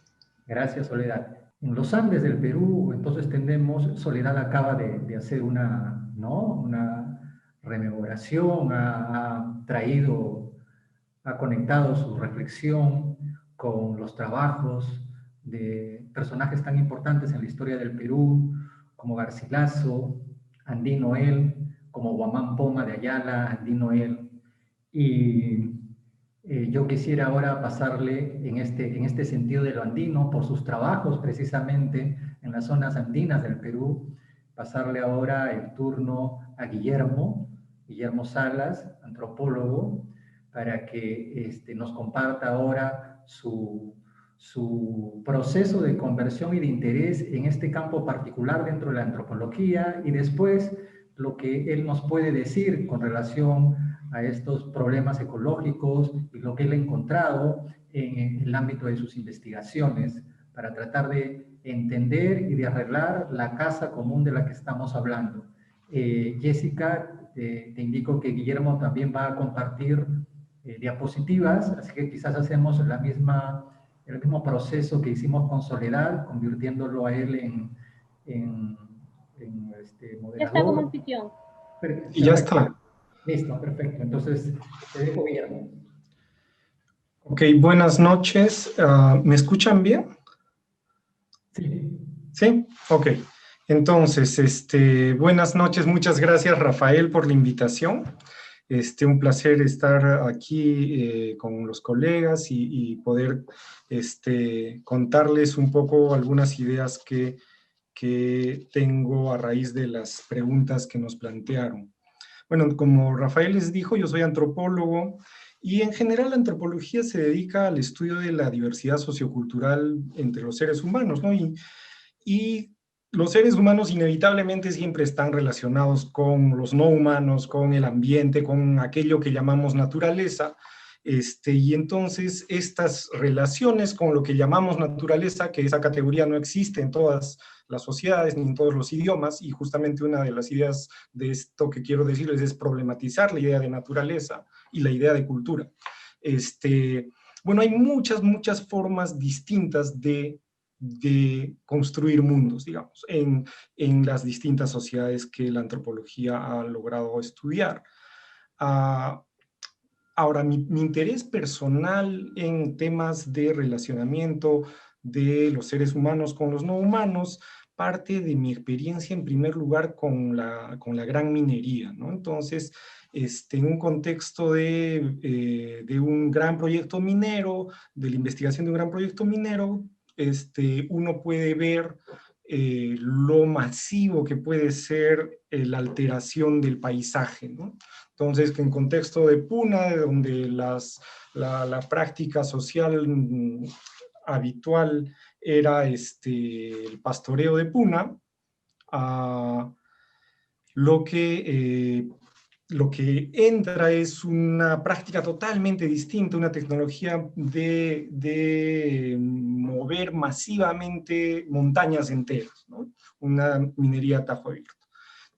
Gracias, Soledad. En los Andes del Perú, entonces tenemos, Soledad acaba de hacer una rememoración, ha conectado su reflexión con los trabajos de personajes tan importantes en la historia del Perú, como Garcilaso, Andín Noel, como Guamán Poma de Ayala, Andín Noel. Y yo quisiera ahora pasarle en este sentido de lo andino, por sus trabajos precisamente en las zonas andinas del Perú, pasarle ahora el turno a Guillermo Salas, antropólogo, para que nos comparta ahora su proceso de conversión y de interés en este campo particular dentro de la antropología y después lo que él nos puede decir con relación a estos problemas ecológicos y lo que él ha encontrado en el ámbito de sus investigaciones para tratar de entender y de arreglar la casa común de la que estamos hablando. Jessica, te indico que Guillermo también va a compartir diapositivas, así que quizás hacemos el mismo proceso que hicimos con Soledad, convirtiéndolo a él en moderador. Ya está como anfitrión. Y ya está. Listo, perfecto. Entonces, te dejo, Guillermo. Ok, buenas noches. ¿Me escuchan bien? Sí. ¿Sí? Ok. Entonces, buenas noches. Muchas gracias, Rafael, por la invitación. Un placer estar aquí con los colegas y poder contarles un poco algunas ideas que tengo a raíz de las preguntas que nos plantearon. Bueno, como Rafael les dijo, yo soy antropólogo y en general la antropología se dedica al estudio de la diversidad sociocultural entre los seres humanos, ¿no? Y los seres humanos inevitablemente siempre están relacionados con los no humanos, con el ambiente, con aquello que llamamos naturaleza, y entonces estas relaciones con lo que llamamos naturaleza, que esa categoría no existe en todas las sociedades ni en todos los idiomas, y justamente una de las ideas de esto que quiero decirles es problematizar la idea de naturaleza y la idea de cultura. Bueno, hay muchas formas distintas de construir mundos, digamos, en las distintas sociedades que la antropología ha logrado estudiar. Ahora, mi interés personal en temas de relacionamiento de los seres humanos con los no humanos parte de mi experiencia, en primer lugar, con la gran minería, ¿no? Entonces, en un contexto de un gran proyecto minero, de la investigación de un gran proyecto minero, uno puede ver lo masivo que puede ser la alteración del paisaje, ¿no? Entonces, en contexto de Puna, donde la práctica social habitual era el pastoreo de Puna, lo que entra es una práctica totalmente distinta, una tecnología de mover masivamente montañas enteras, ¿no? Una minería a tajo abierto.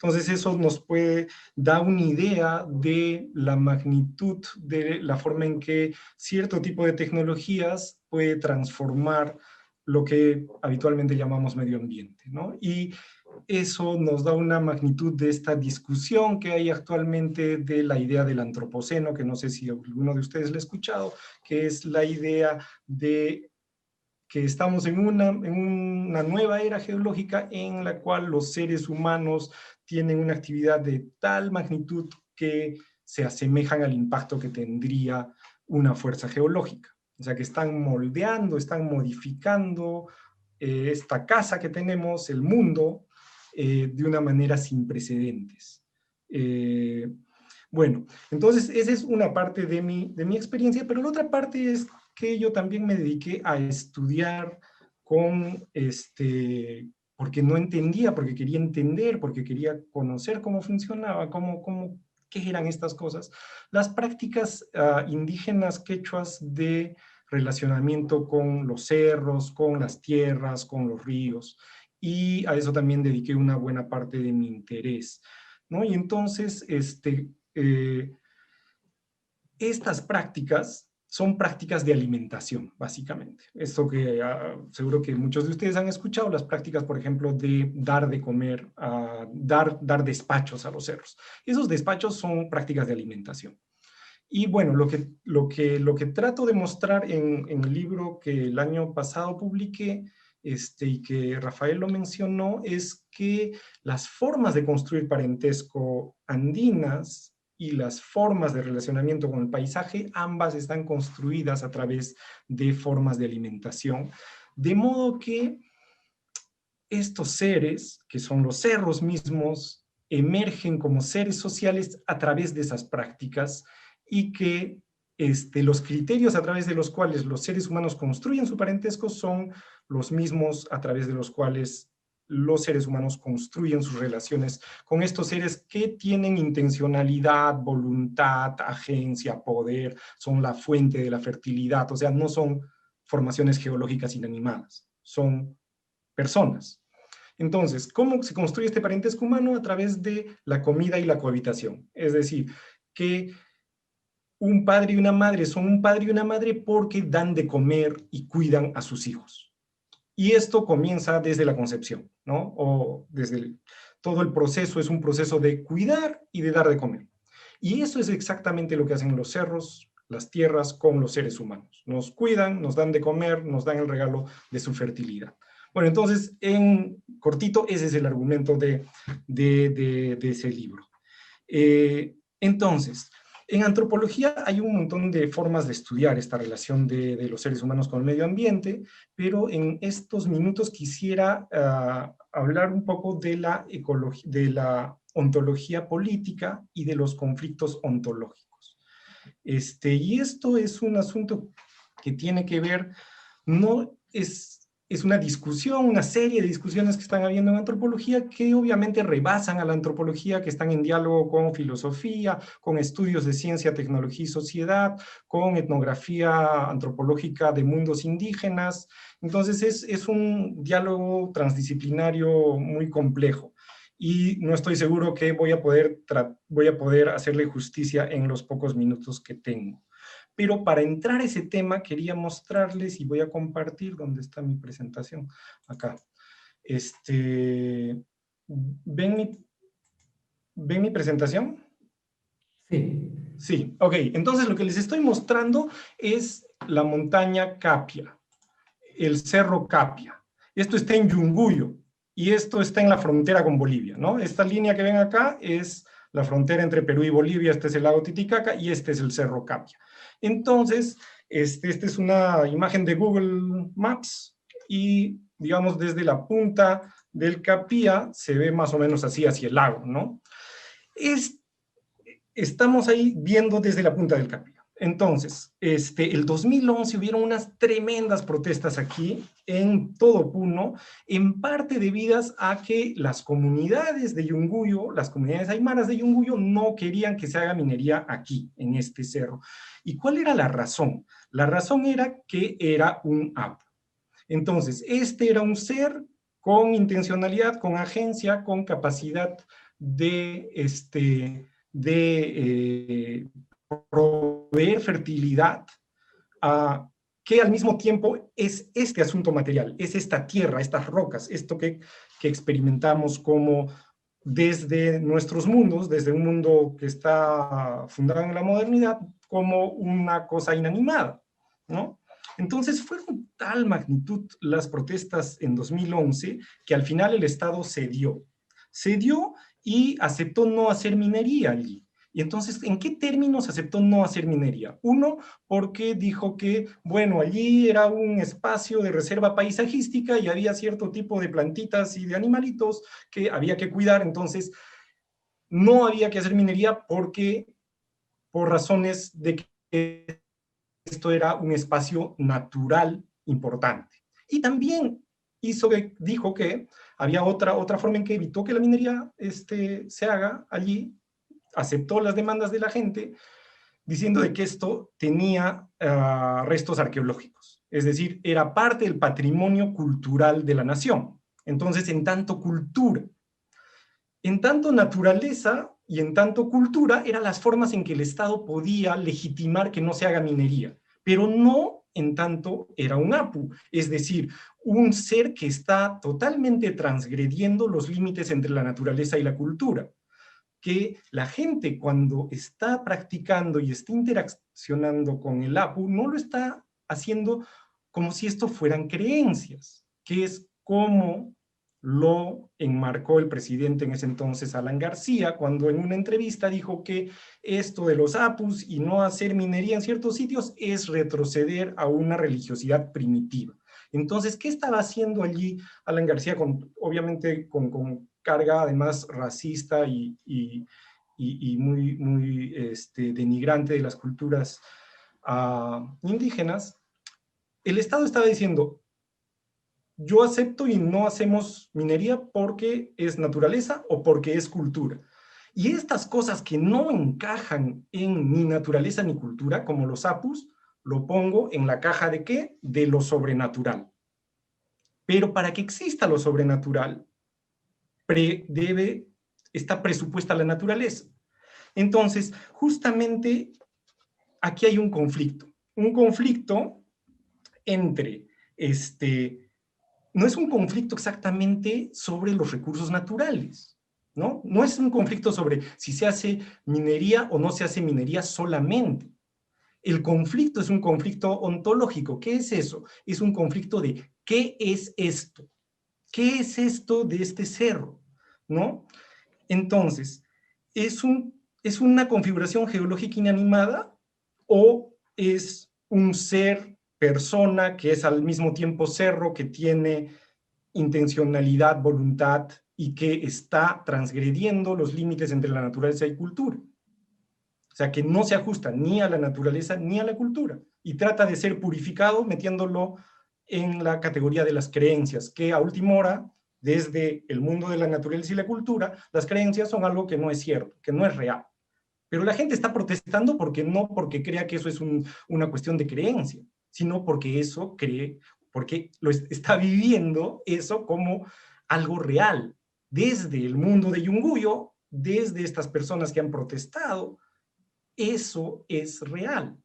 Entonces eso nos da una idea de la magnitud de la forma en que cierto tipo de tecnologías puede transformar lo que habitualmente llamamos medio ambiente, ¿no? Y eso nos da una magnitud de esta discusión que hay actualmente de la idea del antropoceno, que no sé si alguno de ustedes lo ha escuchado, que es la idea de que estamos en una nueva era geológica en la cual los seres humanos tienen una actividad de tal magnitud que se asemejan al impacto que tendría una fuerza geológica. O sea, que están moldeando, están modificando esta casa que tenemos, el mundo, de una manera sin precedentes. Bueno, entonces esa es una parte de mi experiencia, pero la otra parte es que yo también me dediqué a estudiar porque no entendía, porque quería entender, porque quería conocer cómo funcionaba, qué eran estas cosas, las prácticas indígenas quechuas de relacionamiento con los cerros, con las tierras, con los ríos, y a eso también dediqué una buena parte de mi interés, ¿no? Y entonces, estas prácticas son prácticas de alimentación, básicamente. Esto que seguro que muchos de ustedes han escuchado, las prácticas, por ejemplo, de dar de comer, dar despachos a los cerros. Esos despachos son prácticas de alimentación. Y bueno, lo que trato de mostrar en el libro que el año pasado publiqué, y que Rafael lo mencionó, es que las formas de construir parentesco andinas y las formas de relacionamiento con el paisaje, ambas están construidas a través de formas de alimentación, de modo que estos seres, que son los cerros mismos, emergen como seres sociales a través de esas prácticas, y que los criterios a través de los cuales los seres humanos construyen su parentesco son los mismos a través de los cuales los seres humanos construyen sus relaciones con estos seres que tienen intencionalidad, voluntad, agencia, poder, son la fuente de la fertilidad, o sea, no son formaciones geológicas inanimadas, son personas. Entonces, ¿cómo se construye este parentesco humano? A través de la comida y la cohabitación. Es decir, que un padre y una madre son un padre y una madre porque dan de comer y cuidan a sus hijos. Y esto comienza desde la concepción, ¿no? O desde todo el proceso es un proceso de cuidar y de dar de comer. Y eso es exactamente lo que hacen los cerros, las tierras con los seres humanos. Nos cuidan, nos dan de comer, nos dan el regalo de su fertilidad. Bueno, entonces, en cortito, ese es el argumento de ese libro. Entonces, en antropología hay un montón de formas de estudiar esta relación de los seres humanos con el medio ambiente, pero en estos minutos quisiera hablar un poco de la ontología política y de los conflictos ontológicos. Y esto es un asunto que tiene que ver, no es una discusión, una serie de discusiones que están habiendo en antropología que obviamente rebasan a la antropología, que están en diálogo con filosofía, con estudios de ciencia, tecnología y sociedad, con etnografía antropológica de mundos indígenas. Entonces es un diálogo transdisciplinario muy complejo. Y no estoy seguro que voy a poder hacerle justicia en los pocos minutos que tengo. Pero para entrar a ese tema quería mostrarles, y voy a compartir, ¿dónde está mi presentación? Acá. ¿Ven mi presentación? Sí. Sí, ok. Entonces lo que les estoy mostrando es la montaña Capia, el cerro Capia. Esto está en Yunguyo, y esto está en la frontera con Bolivia, ¿no? Esta línea que ven acá es la frontera entre Perú y Bolivia, este es el lago Titicaca, y este es el cerro Capia. Entonces, esta es una imagen de Google Maps, y digamos desde la punta del Capia se ve más o menos así hacia el lago, ¿no? Estamos ahí viendo desde la punta del Capia. Entonces, el 2011 hubieron unas tremendas protestas aquí, en todo Puno, en parte debidas a que las comunidades de Yunguyo, las comunidades aymaras de Yunguyo, no querían que se haga minería aquí, en este cerro. ¿Y cuál era la razón? La razón era que era un apu. Entonces, este era un ser con intencionalidad, con agencia, con capacidad de proveer fertilidad, que al mismo tiempo es este asunto material, es esta tierra, estas rocas, esto que experimentamos como desde nuestros mundos, desde un mundo que está fundado en la modernidad, como una cosa inanimada, ¿no? Entonces fueron tal magnitud las protestas en 2011 que al final el Estado cedió y aceptó no hacer minería allí. Y entonces, ¿en qué términos aceptó no hacer minería? Uno, porque dijo que, bueno, allí era un espacio de reserva paisajística y había cierto tipo de plantitas y de animalitos que había que cuidar, entonces no había que hacer minería porque, por razones de que esto era un espacio natural importante. Y también dijo que había otra forma en que evitó que la minería se haga allí, aceptó las demandas de la gente, diciendo de que esto tenía restos arqueológicos, es decir, era parte del patrimonio cultural de la nación. Entonces, en tanto cultura, en tanto naturaleza y en tanto cultura, eran las formas en que el Estado podía legitimar que no se haga minería, pero no en tanto era un apu, es decir, un ser que está totalmente transgrediendo los límites entre la naturaleza y la cultura, que la gente cuando está practicando y está interaccionando con el apu, no lo está haciendo como si esto fueran creencias, que es como lo enmarcó el presidente en ese entonces, Alan García, cuando en una entrevista dijo que esto de los apus y no hacer minería en ciertos sitios es retroceder a una religiosidad primitiva. Entonces, ¿qué estaba haciendo allí Alan García? Obviamente con carga además racista y muy denigrante de las culturas indígenas. El Estado estaba diciendo, yo acepto y no hacemos minería porque es naturaleza o porque es cultura. Y estas cosas que no encajan en ni naturaleza ni cultura, como los apus, lo pongo en la caja de ¿qué? De lo sobrenatural. Pero para que exista lo sobrenatural, está presupuesta la naturaleza. Entonces, justamente aquí hay un conflicto entre, no es un conflicto exactamente sobre los recursos naturales, ¿no? No es un conflicto sobre si se hace minería o no se hace minería solamente. El conflicto es un conflicto ontológico. ¿Qué es eso? Es un conflicto de ¿qué es esto? ¿Qué es esto de este cerro? ¿No? Entonces, ¿es una configuración geológica inanimada o es un ser, persona, que es al mismo tiempo cerro, que tiene intencionalidad, voluntad y que está transgrediendo los límites entre la naturaleza y cultura? O sea, que no se ajusta ni a la naturaleza ni a la cultura y trata de ser purificado metiéndolo en la categoría de las creencias, que a última hora, desde el mundo de la naturaleza y la cultura, las creencias son algo que no es cierto, que no es real. Pero la gente está protestando no porque crea que eso es una cuestión de creencia, sino porque porque lo está viviendo eso como algo real, desde el mundo de Yunguyo, desde estas personas que han protestado, eso es real.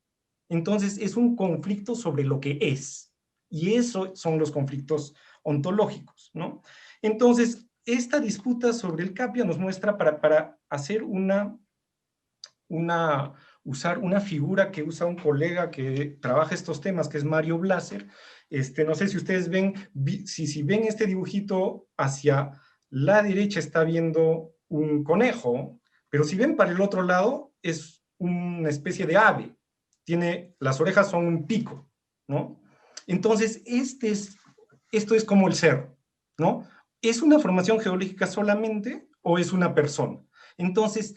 Entonces es un conflicto sobre lo que es, y eso son los conflictos ontológicos, ¿no? Entonces, esta disputa sobre el Capia nos muestra para hacer usar una figura que usa un colega que trabaja estos temas, que es Mario Blaser. No sé si ustedes ven, si ven este dibujito hacia la derecha está viendo un conejo, pero si ven para el otro lado es una especie de ave. Las orejas son un pico, ¿no? Entonces, esto es como el cerro, ¿no? ¿Es una formación geológica solamente o es una persona? Entonces,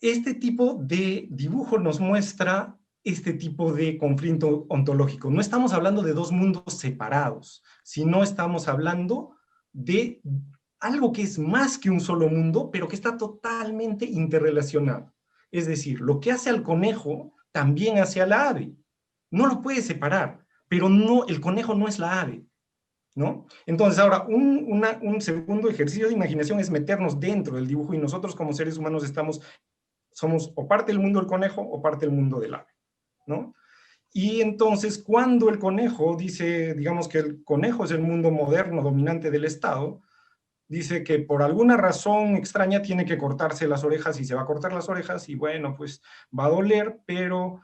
este tipo de dibujo nos muestra este tipo de conflicto ontológico. No estamos hablando de dos mundos separados, sino estamos hablando de algo que es más que un solo mundo, pero que está totalmente interrelacionado. Es decir, lo que hace al conejo también hace al ave. No lo puede separar, pero no, el conejo no es la ave, ¿no? Entonces ahora, un segundo ejercicio de imaginación es meternos dentro del dibujo, y nosotros como seres humanos somos o parte del mundo del conejo o parte del mundo del ave, ¿no? Y entonces cuando el conejo dice, digamos que el conejo es el mundo moderno dominante del Estado, dice que por alguna razón extraña tiene que cortarse las orejas, y se va a cortar las orejas, y bueno, pues va a doler, pero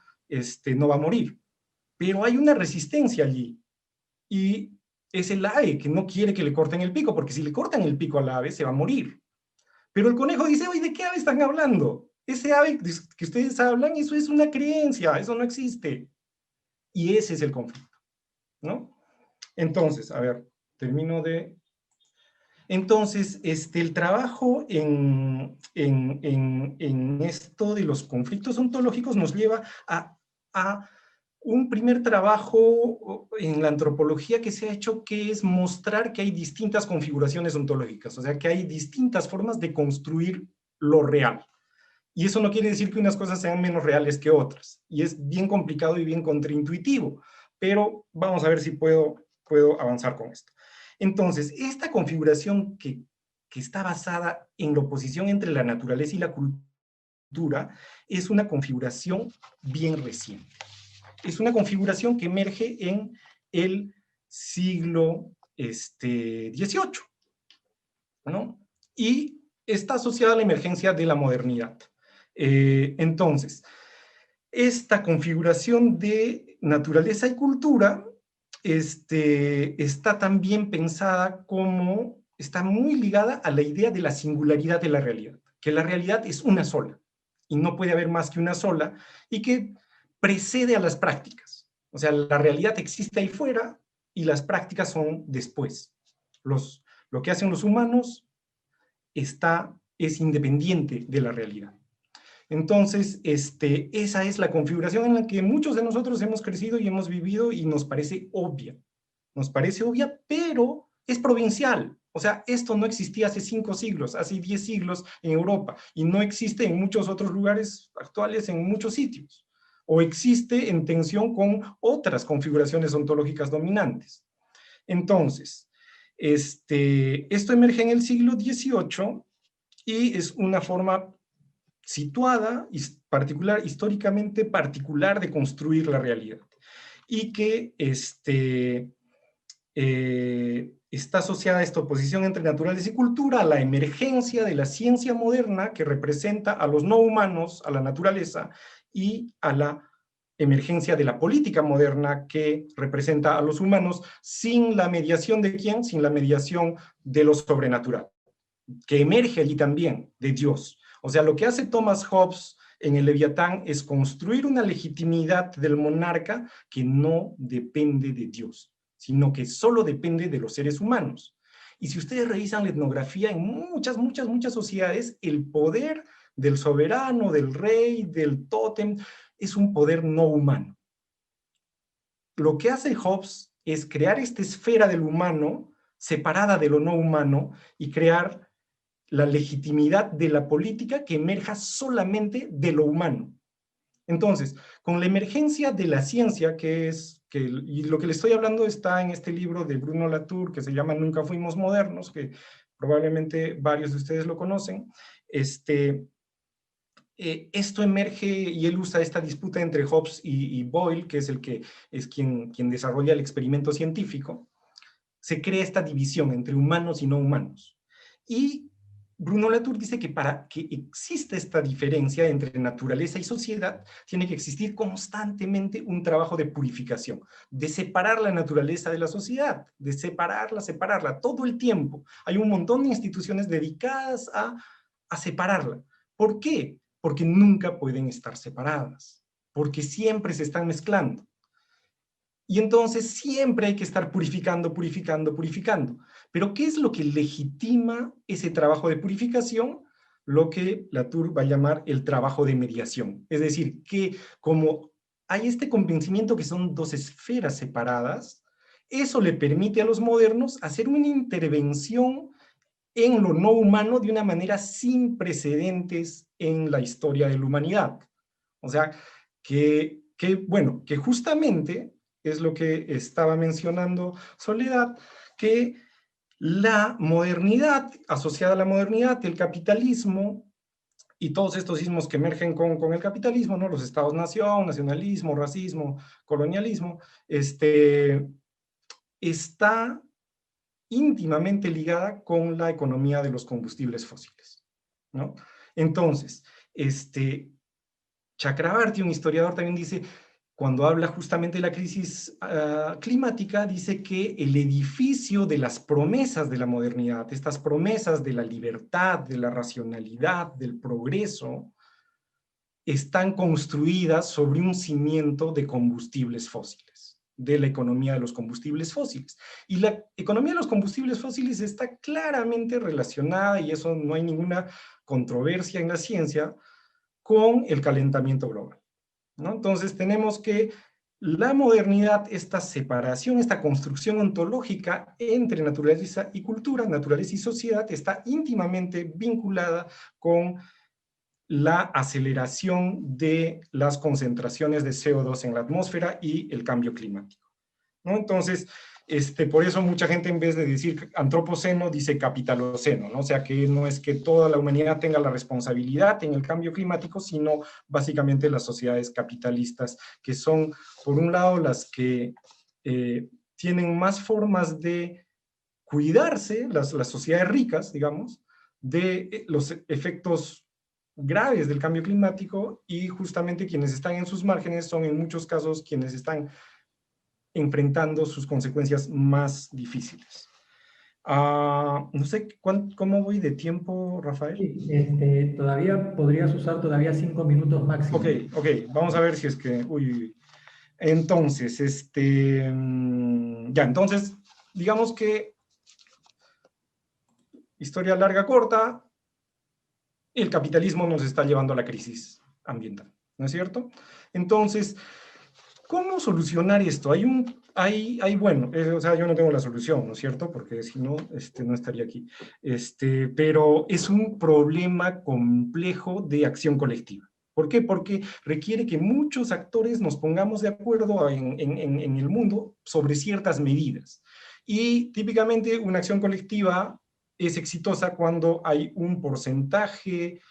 no va a morir. Pero hay una resistencia allí, y es el ave que no quiere que le corten el pico, porque si le cortan el pico al ave se va a morir. Pero el conejo dice, oye, ¿de qué ave están hablando? Ese ave que ustedes hablan, eso es una creencia, eso no existe. Y ese es el conflicto, ¿no? Entonces, a ver, termino de... Entonces, el trabajo en esto de los conflictos ontológicos nos lleva a un primer trabajo en la antropología que se ha hecho, que es mostrar que hay distintas configuraciones ontológicas, o sea, que hay distintas formas de construir lo real. Y eso no quiere decir que unas cosas sean menos reales que otras. Y es bien complicado y bien contraintuitivo, pero vamos a ver si puedo avanzar con esto. Entonces, esta configuración que está basada en la oposición entre la naturaleza y la cultura es una configuración bien reciente. Es una configuración que emerge en el siglo XVIII, ¿no? Y está asociada a la emergencia de la modernidad. Entonces, esta configuración de naturaleza y cultura está también pensada como, está muy ligada a la idea de la singularidad de la realidad, que la realidad es una sola, y no puede haber más que una sola, y que precede a las prácticas. O sea, la realidad existe ahí fuera, y las prácticas son después. Lo que hacen los humanos es independiente de la realidad. Entonces, esa es la configuración en la que muchos de nosotros hemos crecido y hemos vivido, y nos parece obvia. Nos parece obvia, pero es provincial. O sea, esto no existía hace 5 siglos, hace 10 siglos en Europa, y no existe en muchos otros lugares actuales, en muchos sitios. O existe en tensión con otras configuraciones ontológicas dominantes. Entonces, esto emerge en el siglo XVIII, y es una forma situada, históricamente particular, de construir la realidad, y que está asociada a esta oposición entre naturaleza y cultura, a la emergencia de la ciencia moderna, que representa a los no humanos, a la naturaleza, y a la emergencia de la política moderna, que representa a los humanos, sin la mediación de ¿quién? Sin la mediación de lo sobrenatural, que emerge allí también, de Dios. O sea, lo que hace Thomas Hobbes en el Leviatán es construir una legitimidad del monarca que no depende de Dios, sino que solo depende de los seres humanos. Y si ustedes revisan la etnografía, en muchas sociedades, el poder del soberano, del rey, del tótem, es un poder no humano. Lo que hace Hobbes es crear esta esfera del humano separada de lo no humano, y crear la legitimidad de la política que emerja solamente de lo humano. Entonces, con la emergencia de la ciencia, y lo que le estoy hablando está en este libro de Bruno Latour, que se llama Nunca fuimos modernos, que probablemente varios de ustedes lo conocen. Esto emerge, y él usa esta disputa entre Hobbes y Boyle, que es quien desarrolla el experimento científico. Se crea esta división entre humanos y no humanos. Y Bruno Latour dice que para que exista esta diferencia entre naturaleza y sociedad, tiene que existir constantemente un trabajo de purificación, de separar la naturaleza de la sociedad, de separarla todo el tiempo. Hay un montón de instituciones dedicadas a separarla. ¿Por qué? Porque nunca pueden estar separadas, porque siempre se están mezclando. Y entonces siempre hay que estar purificando. Pero ¿qué es lo que legitima ese trabajo de purificación? Lo que Latour va a llamar el trabajo de mediación. Es decir, que como hay este convencimiento que son dos esferas separadas. Eso le permite a los modernos hacer una intervención en lo no humano de una manera sin precedentes en la historia de la humanidad. O sea, bueno, que justamente es lo que estaba mencionando Soledad, que la modernidad, asociada a la modernidad, el capitalismo y todos estos ismos que emergen con el capitalismo, ¿no? Los estados-nación, nacionalismo, racismo, colonialismo, está íntimamente ligada con la economía de los combustibles fósiles, ¿no? Entonces, Chakrabarty, un historiador, también dice, cuando habla justamente de la crisis climática, dice que el edificio de las promesas de la modernidad, estas promesas de la libertad, de la racionalidad, del progreso, están construidas sobre un cimiento de combustibles fósiles, de la economía de los combustibles fósiles. Y la economía de los combustibles fósiles está claramente relacionada, y eso no hay ninguna controversia en la ciencia, con el calentamiento global, ¿no? Entonces tenemos que la modernidad, esta separación, esta construcción ontológica entre naturaleza y cultura, naturaleza y sociedad, está íntimamente vinculada con la aceleración de las concentraciones de CO2 en la atmósfera y el cambio climático, ¿no? Entonces, por eso mucha gente, en vez de decir antropoceno, dice capitaloceno, ¿no? O sea, que no es que toda la humanidad tenga la responsabilidad en el cambio climático, sino básicamente las sociedades capitalistas, que son, por un lado, las que tienen más formas de cuidarse, las sociedades ricas, digamos, de los efectos graves del cambio climático, y justamente quienes están en sus márgenes son en muchos casos quienes están enfrentando sus consecuencias más difíciles. No sé cómo voy de tiempo, Rafael. Sí, todavía podrías usar todavía 5 minutos máximo. Ok, vamos a ver si es que... Uy. Entonces, entonces, digamos que historia larga, corta, el capitalismo nos está llevando a la crisis ambiental, ¿no es cierto? Entonces, ¿cómo solucionar esto? Bueno, o sea, yo no tengo la solución, ¿no es cierto? Porque si no, no estaría aquí. Pero es un problema complejo de acción colectiva. ¿Por qué? Porque requiere que muchos actores nos pongamos de acuerdo en el mundo sobre ciertas medidas. Y típicamente una acción colectiva es exitosa cuando hay un porcentaje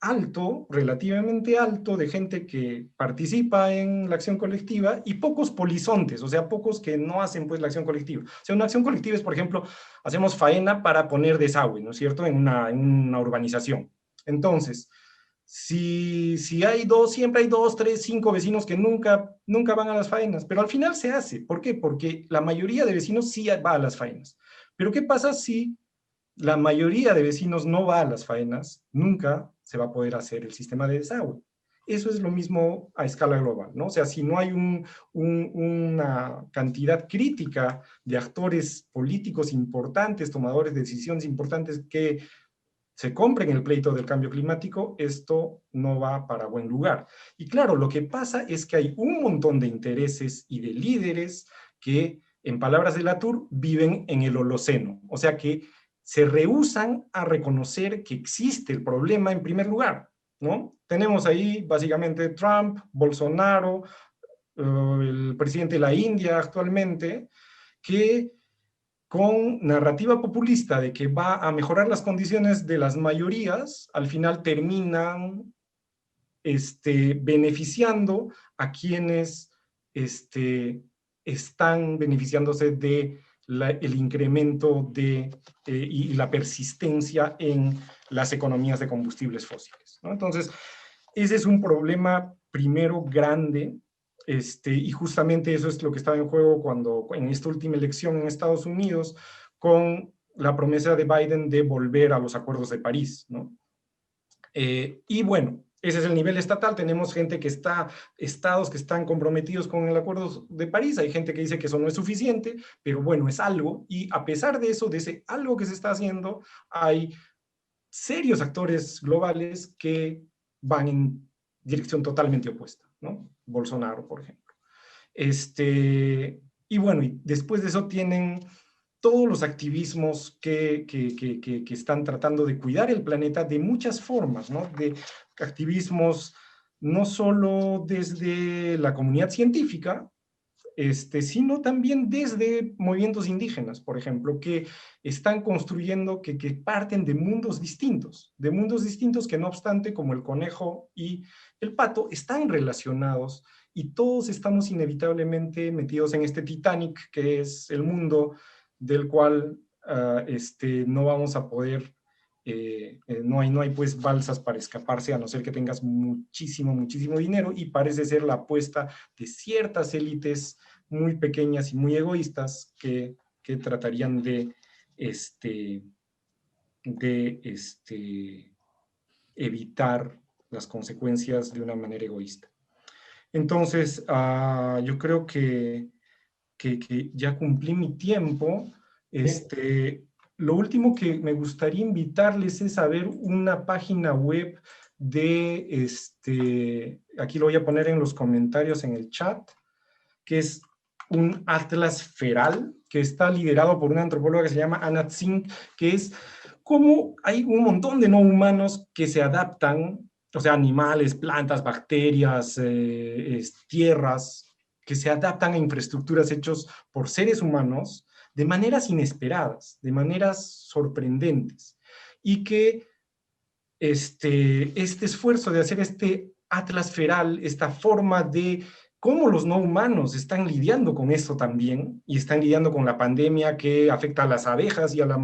alto, relativamente alto, de gente que participa en la acción colectiva y pocos polizontes, o sea, pocos que no hacen pues la acción colectiva. O sea, una acción colectiva es, por ejemplo, hacemos faena para poner desagüe, ¿no es cierto?, en una urbanización. Entonces, si siempre hay 2, 3, 5 vecinos que nunca van a las faenas, pero al final se hace. ¿Por qué? Porque la mayoría de vecinos sí va a las faenas. Pero ¿qué pasa si la mayoría de vecinos no va a las faenas? Nunca se va a poder hacer el sistema de desagüe. Eso es lo mismo a escala global, ¿no? O sea, si no hay una cantidad crítica de actores políticos importantes, tomadores de decisiones importantes, que se compren el pleito del cambio climático, esto no va para buen lugar. Y claro, lo que pasa es que hay un montón de intereses y de líderes que, en palabras de Latour, viven en el Holoceno. O sea, que se rehúsan a reconocer que existe el problema en primer lugar, ¿no? Tenemos ahí básicamente Trump, Bolsonaro, el presidente de la India actualmente, que con narrativa populista de que va a mejorar las condiciones de las mayorías, al final terminan beneficiando a quienes están beneficiándose de el incremento y la persistencia en las economías de combustibles fósiles, ¿no? Entonces, ese es un problema primero grande, y justamente eso es lo que estaba en juego en esta última elección en Estados Unidos, con la promesa de Biden de volver a los acuerdos de París, ¿no? Y bueno, ese es el nivel estatal. Tenemos estados que están comprometidos con el Acuerdo de París. Hay gente que dice que eso no es suficiente, pero bueno, es algo. Y a pesar de eso, de ese algo que se está haciendo, hay serios actores globales que van en dirección totalmente opuesta, ¿no? Bolsonaro, por ejemplo. Y bueno, y después de eso tienen todos los activismos que están tratando de cuidar el planeta de muchas formas, ¿no? De activismos no solo desde la comunidad científica, sino también desde movimientos indígenas, por ejemplo, que están construyendo, que parten de mundos distintos que no obstante, como el conejo y el pato, están relacionados y todos estamos inevitablemente metidos en este Titanic, que es el mundo del cual no vamos a poder, no hay pues balsas para escaparse, a no ser que tengas muchísimo dinero, y parece ser la apuesta de ciertas élites muy pequeñas y muy egoístas que tratarían de evitar las consecuencias de una manera egoísta. Entonces, yo creo que ya cumplí mi tiempo. Lo último que me gustaría invitarles es a ver una página web de, aquí lo voy a poner en los comentarios en el chat, que es un atlas feral, que está liderado por una antropóloga que se llama Anna Zink, que es como hay un montón de no humanos que se adaptan, o sea, animales, plantas, bacterias, tierras, que se adaptan a infraestructuras hechas por seres humanos de maneras inesperadas, de maneras sorprendentes, y que este esfuerzo de hacer este atlas feral, esta forma de cómo los no humanos están lidiando con esto también, y están lidiando con la pandemia que afecta a las abejas y a la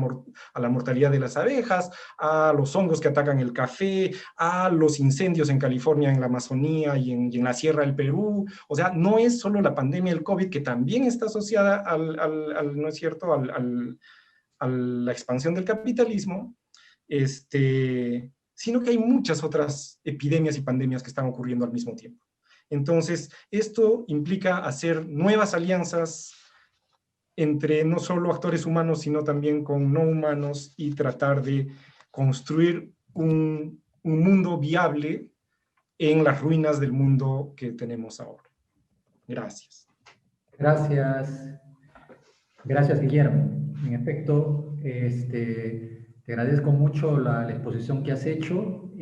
mortalidad de las abejas, a los hongos que atacan el café, a los incendios en California, en la Amazonía y en la Sierra del Perú. O sea, no es solo la pandemia del COVID, que también está asociada ¿no es cierto?, a la expansión del capitalismo, sino que hay muchas otras epidemias y pandemias que están ocurriendo al mismo tiempo. Entonces, esto implica hacer nuevas alianzas entre no solo actores humanos, sino también con no humanos, y tratar de construir un mundo viable en las ruinas del mundo que tenemos ahora. Gracias. Gracias, Guillermo. En efecto, te agradezco mucho la exposición que has hecho.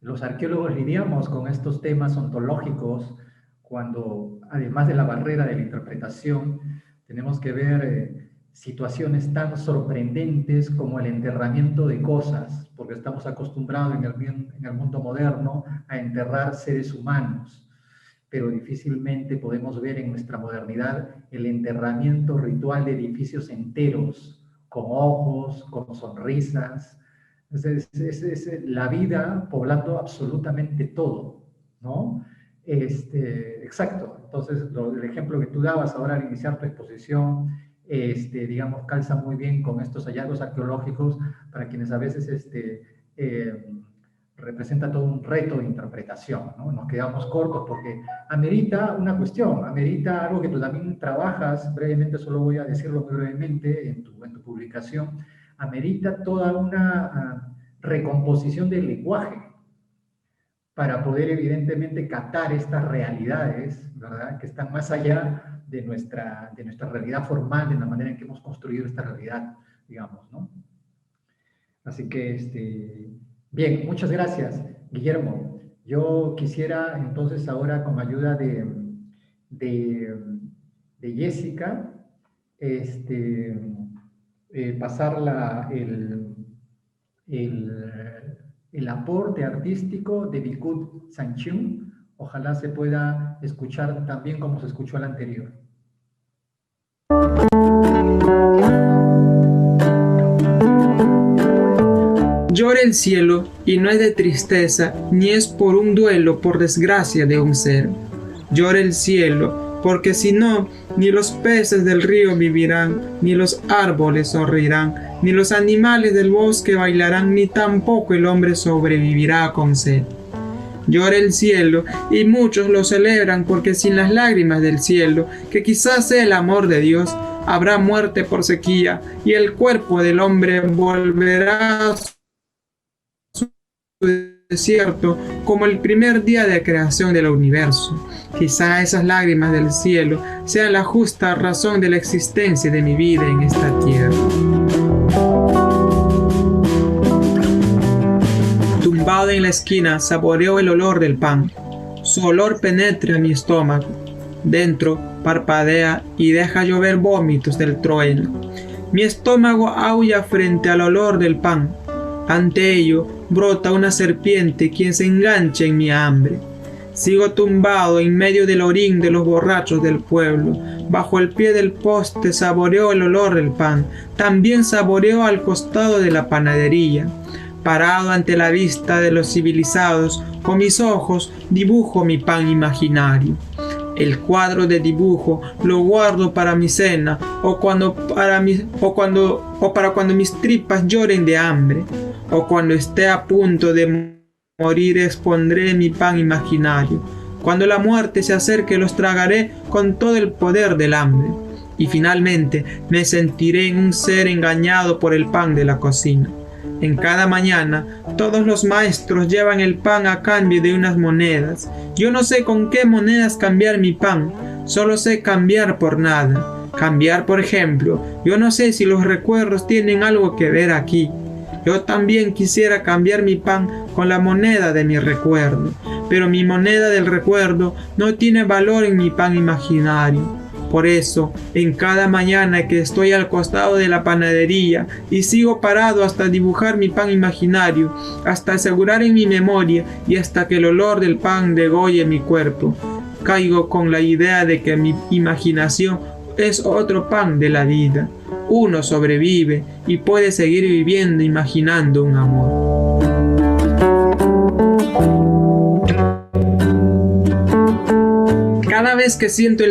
Los arqueólogos lidiamos con estos temas ontológicos cuando, además de la barrera de la interpretación, tenemos que ver situaciones tan sorprendentes como el enterramiento de cosas, porque estamos acostumbrados en el mundo moderno a enterrar seres humanos, pero difícilmente podemos ver en nuestra modernidad el enterramiento ritual de edificios enteros, con ojos, con sonrisas. Es la vida poblando absolutamente todo, ¿no? Exacto. Entonces, el ejemplo que tú dabas ahora al iniciar tu exposición, digamos, calza muy bien con estos hallazgos arqueológicos para quienes a veces representa todo un reto de interpretación, ¿no? Nos quedamos cortos porque amerita una cuestión, amerita algo que tú también trabajas brevemente, solo voy a decirlo muy brevemente en tu publicación, amerita toda una recomposición del lenguaje para poder evidentemente captar estas realidades, ¿verdad?, que están más allá de nuestra realidad formal, de la manera en que hemos construido esta realidad, digamos, ¿no? Así que, bien, muchas gracias, Guillermo. Yo quisiera entonces ahora, con ayuda de Jessica, pasar el aporte artístico de Bikut Sanchung. Ojalá se pueda escuchar también como se escuchó el anterior. Llora el cielo, y no es de tristeza, ni es por un duelo, por desgracia de un ser. Llora el cielo, porque si no, ni los peces del río vivirán, ni los árboles sonreirán, ni los animales del bosque bailarán, ni tampoco el hombre sobrevivirá con sed. Llora el cielo, y muchos lo celebran, porque sin las lágrimas del cielo, que quizás sea el amor de Dios, habrá muerte por sequía, y el cuerpo del hombre volverá a su desierto como el primer día de creación del universo. Quizá esas lágrimas del cielo sean la justa razón de la existencia de mi vida en esta tierra. Tumbado en la esquina, saboreo el olor del pan. Su olor penetra en mi estómago. Dentro parpadea y deja llover vómitos del trueno. Mi estómago aúlla frente al olor del pan. Ante ello brota una serpiente quien se engancha en mi hambre. Sigo tumbado en medio del orín de los borrachos del pueblo. Bajo el pie del poste saboreo el olor del pan. También saboreo al costado de la panadería. Parado ante la vista de los civilizados, con mis ojos dibujo mi pan imaginario. El cuadro de dibujo lo guardo para mi cena o para cuando mis tripas lloren de hambre, o cuando esté a punto de morir expondré mi pan imaginario. Cuando la muerte se acerque los tragaré con todo el poder del hambre. Y finalmente me sentiré un ser engañado por el pan de la cocina. En cada mañana, todos los maestros llevan el pan a cambio de unas monedas. Yo no sé con qué monedas cambiar mi pan, solo sé cambiar por nada. Cambiar, por ejemplo, yo no sé si los recuerdos tienen algo que ver aquí. Yo también quisiera cambiar mi pan con la moneda de mi recuerdo, pero mi moneda del recuerdo no tiene valor en mi pan imaginario. Por eso, en cada mañana que estoy al costado de la panadería y sigo parado hasta dibujar mi pan imaginario, hasta asegurar en mi memoria y hasta que el olor del pan degolle mi cuerpo, caigo con la idea de que mi imaginación es otro pan de la vida. Uno sobrevive y puede seguir viviendo imaginando un amor. Cada vez que siento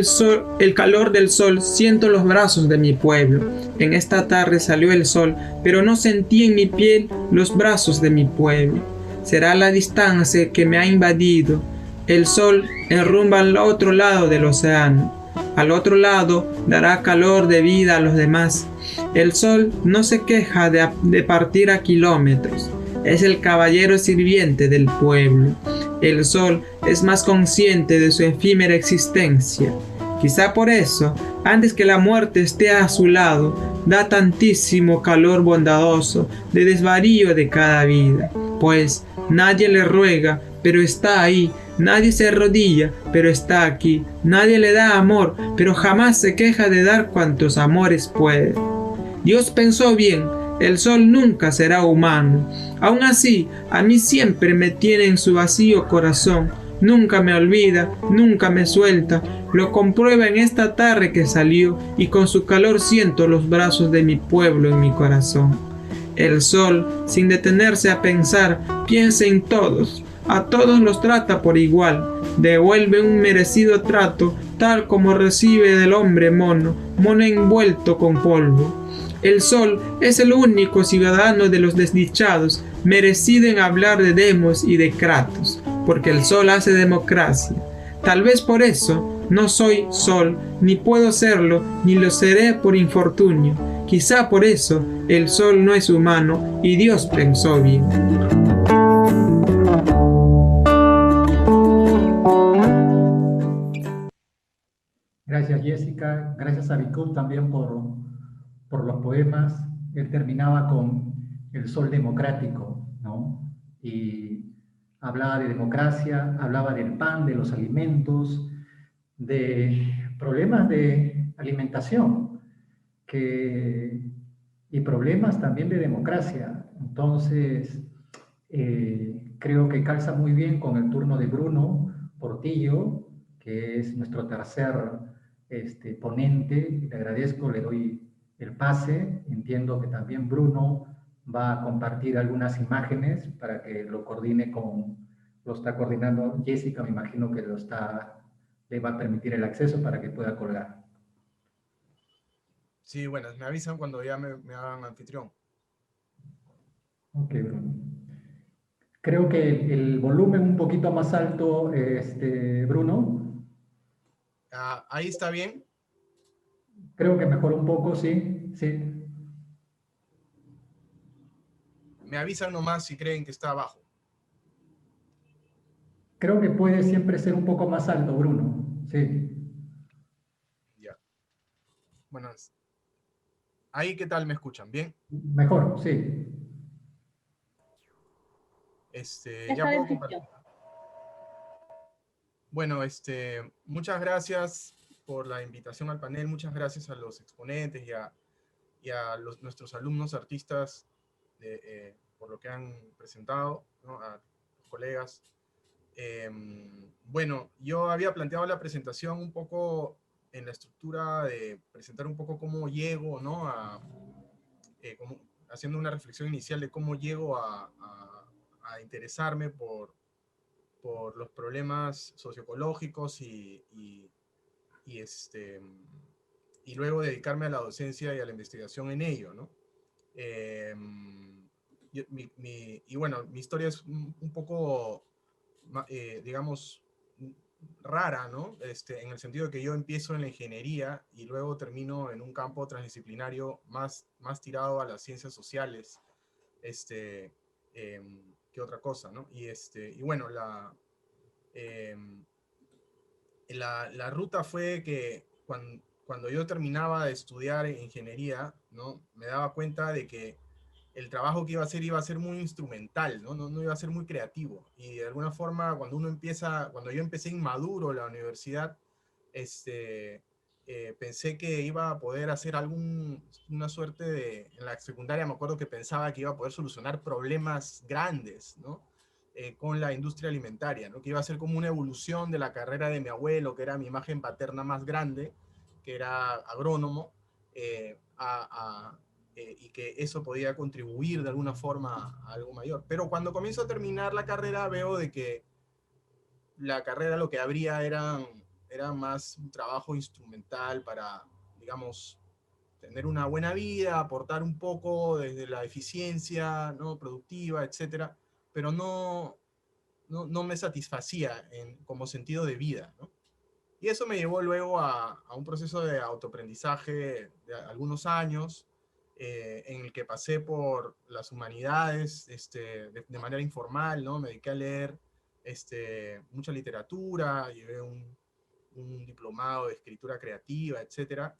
el calor del sol, siento los brazos de mi pueblo. En esta tarde salió el sol, pero no sentí en mi piel los brazos de mi pueblo. Será la distancia que me ha invadido. El sol enrumba al otro lado del océano. Al otro lado dará calor de vida a los demás. El sol no se queja de partir a kilómetros. Es el caballero sirviente del pueblo. El sol es más consciente de su efímera existencia. Quizá por eso, antes que la muerte esté a su lado, da tantísimo calor bondadoso de desvarío de cada vida. Pues nadie le ruega, pero está ahí. Nadie se arrodilla, pero está aquí. Nadie le da amor, pero jamás se queja de dar cuantos amores puede. Dios pensó bien. El sol nunca será humano. Aún así, a mí siempre me tiene en su vacío corazón. Nunca me olvida, nunca me suelta. Lo comprueba en esta tarde que salió y con su calor siento los brazos de mi pueblo en mi corazón. El sol, sin detenerse a pensar, piensa en todos. A todos los trata por igual. Devuelve un merecido trato, tal como recibe del hombre mono envuelto con polvo. El sol es el único ciudadano de los desdichados, merecido en hablar de Demos y de Kratos, porque el sol hace democracia. Tal vez por eso no soy sol, ni puedo serlo, ni lo seré por infortunio. Quizá por eso el sol no es humano y Dios pensó bien. Gracias, Jessica. Gracias a Vikut también por los poemas. Él terminaba con el sol democrático, ¿no? Y hablaba de democracia, hablaba del pan, de los alimentos, de problemas de alimentación y problemas también de democracia. Entonces, creo que calza muy bien con el turno de Bruno Portillo, que es nuestro tercer ponente. Le agradezco, le doy el pase. Entiendo que también Bruno va a compartir algunas imágenes para que lo coordine lo está coordinando Jessica, me imagino que le va a permitir el acceso para que pueda colgar. Sí, bueno, me avisan cuando ya me hagan anfitrión. Ok, Bruno. Creo que el volumen un poquito más alto, Bruno. Ahí está bien. Creo que mejoró un poco, sí, sí. Me avisan nomás si creen que está abajo. Creo que puede siempre ser un poco más alto, Bruno. Sí. Ya. Bueno, ahí, ¿qué tal me escuchan? ¿Bien? Mejor, sí. Ya puedo descripción. compartir. Bueno, muchas gracias por la invitación al panel, muchas gracias a los exponentes y a nuestros alumnos artistas por lo que han presentado, ¿no? A los colegas. Bueno, yo había planteado la presentación un poco en la estructura de presentar un poco cómo llego, ¿no? Haciendo una reflexión inicial de cómo llego a interesarme por los problemas socioecológicos y luego dedicarme a la docencia y a la investigación en ello, ¿no? Y bueno, mi historia es un poco, digamos, rara, ¿no? En el sentido de que yo empiezo en la ingeniería y luego termino en un campo transdisciplinario más tirado a las ciencias sociales, que otra cosa, ¿no? Y bueno, la ruta fue que cuando yo terminaba de estudiar ingeniería, ¿no? Me daba cuenta de que el trabajo que iba a ser muy instrumental, ¿no? No iba a ser muy creativo. Y de alguna forma, cuando yo empecé inmaduro la universidad, pensé que iba a poder hacer una suerte en la secundaria me acuerdo que pensaba que iba a poder solucionar problemas grandes, ¿no? Con la industria alimentaria, ¿no? Que iba a ser como una evolución de la carrera de mi abuelo, que era mi imagen paterna más grande, que era agrónomo, y que eso podía contribuir de alguna forma a algo mayor. Pero cuando comienzo a terminar la carrera veo de que la carrera lo que habría era más un trabajo instrumental para, digamos, tener una buena vida, aportar un poco desde la eficiencia, ¿no? Productiva, etcétera, pero no me satisfacía como sentido de vida, ¿no? Y eso me llevó luego a un proceso de autoaprendizaje de algunos años, en el que pasé por las humanidades de manera informal, ¿no? Me dediqué a leer mucha literatura, llevé un diplomado de escritura creativa, etcétera.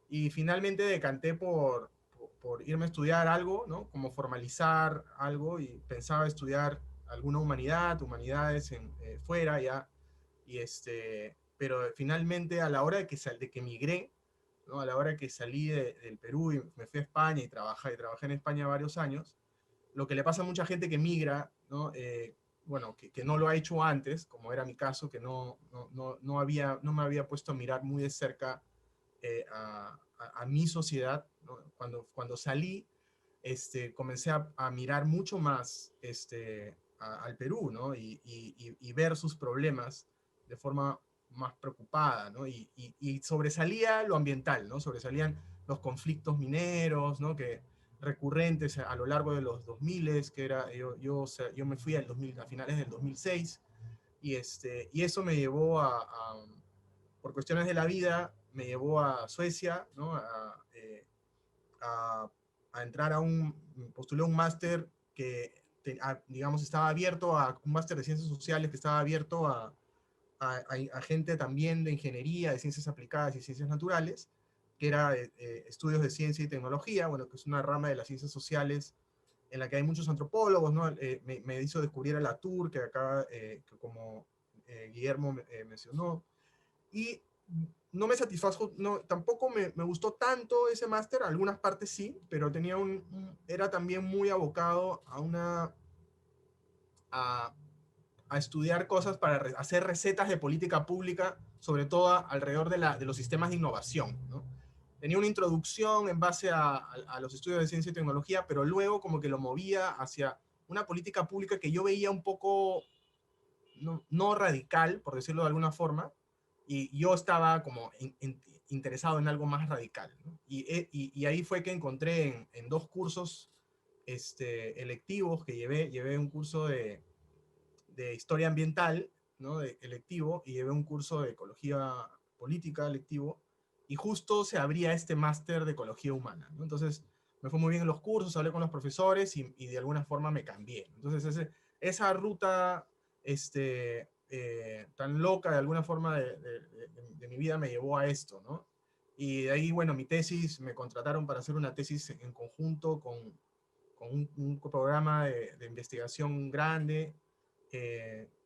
Y finalmente decanté por irme a estudiar algo, ¿no? Como formalizar algo, y pensaba estudiar alguna humanidades fuera ya, pero finalmente a la hora de que migré, ¿no? A la hora que salí del Perú y me fui a España y trabajé en España varios años, lo que le pasa a mucha gente que migra, ¿no? Bueno, que no lo ha hecho antes, como era mi caso, que no me había puesto a mirar muy de cerca a mi sociedad, ¿no? Cuando salí, comencé a mirar mucho más al Perú, ¿no? Y ver sus problemas de forma más preocupada, ¿no? Y sobresalía lo ambiental, ¿no? Sobresalían los conflictos mineros, ¿no? Que recurrentes a lo largo de los 2000, que era, o sea, yo me fui a finales del 2006, y eso me llevó por cuestiones de la vida, me llevó a Suecia, ¿no? A, a entrar postulé un máster que, digamos, estaba abierto a un máster de ciencias sociales que estaba abierto a gente también de ingeniería, de ciencias aplicadas y ciencias naturales, que era estudios de ciencia y tecnología, bueno, que es una rama de las ciencias sociales en la que hay muchos antropólogos, ¿no? Me hizo descubrir a Latour, que acá, que como Guillermo mencionó, y no me satisfajo, no, tampoco me gustó tanto ese máster, algunas partes sí, pero tenía era también muy abocado a, a estudiar cosas para hacer recetas de política pública, sobre todo alrededor de los sistemas de innovación, ¿no? Tenía una introducción en base a los estudios de ciencia y tecnología, pero luego como que lo movía hacia una política pública que yo veía un poco no radical, por decirlo de alguna forma, y yo estaba como interesado en algo más radical, ¿no? Y ahí fue que encontré en dos cursos electivos que llevé un curso de historia ambiental, ¿no? Electivo, y llevé un curso de ecología política electivo, y justo se abría este máster de ecología humana, ¿no? Entonces me fue muy bien en los cursos, hablé con los profesores y de alguna forma me cambié. Entonces esa ruta tan loca de alguna forma de mi vida me llevó a esto, ¿no? Y de ahí, bueno, mi tesis, me contrataron para hacer una tesis en conjunto con un programa de investigación grande,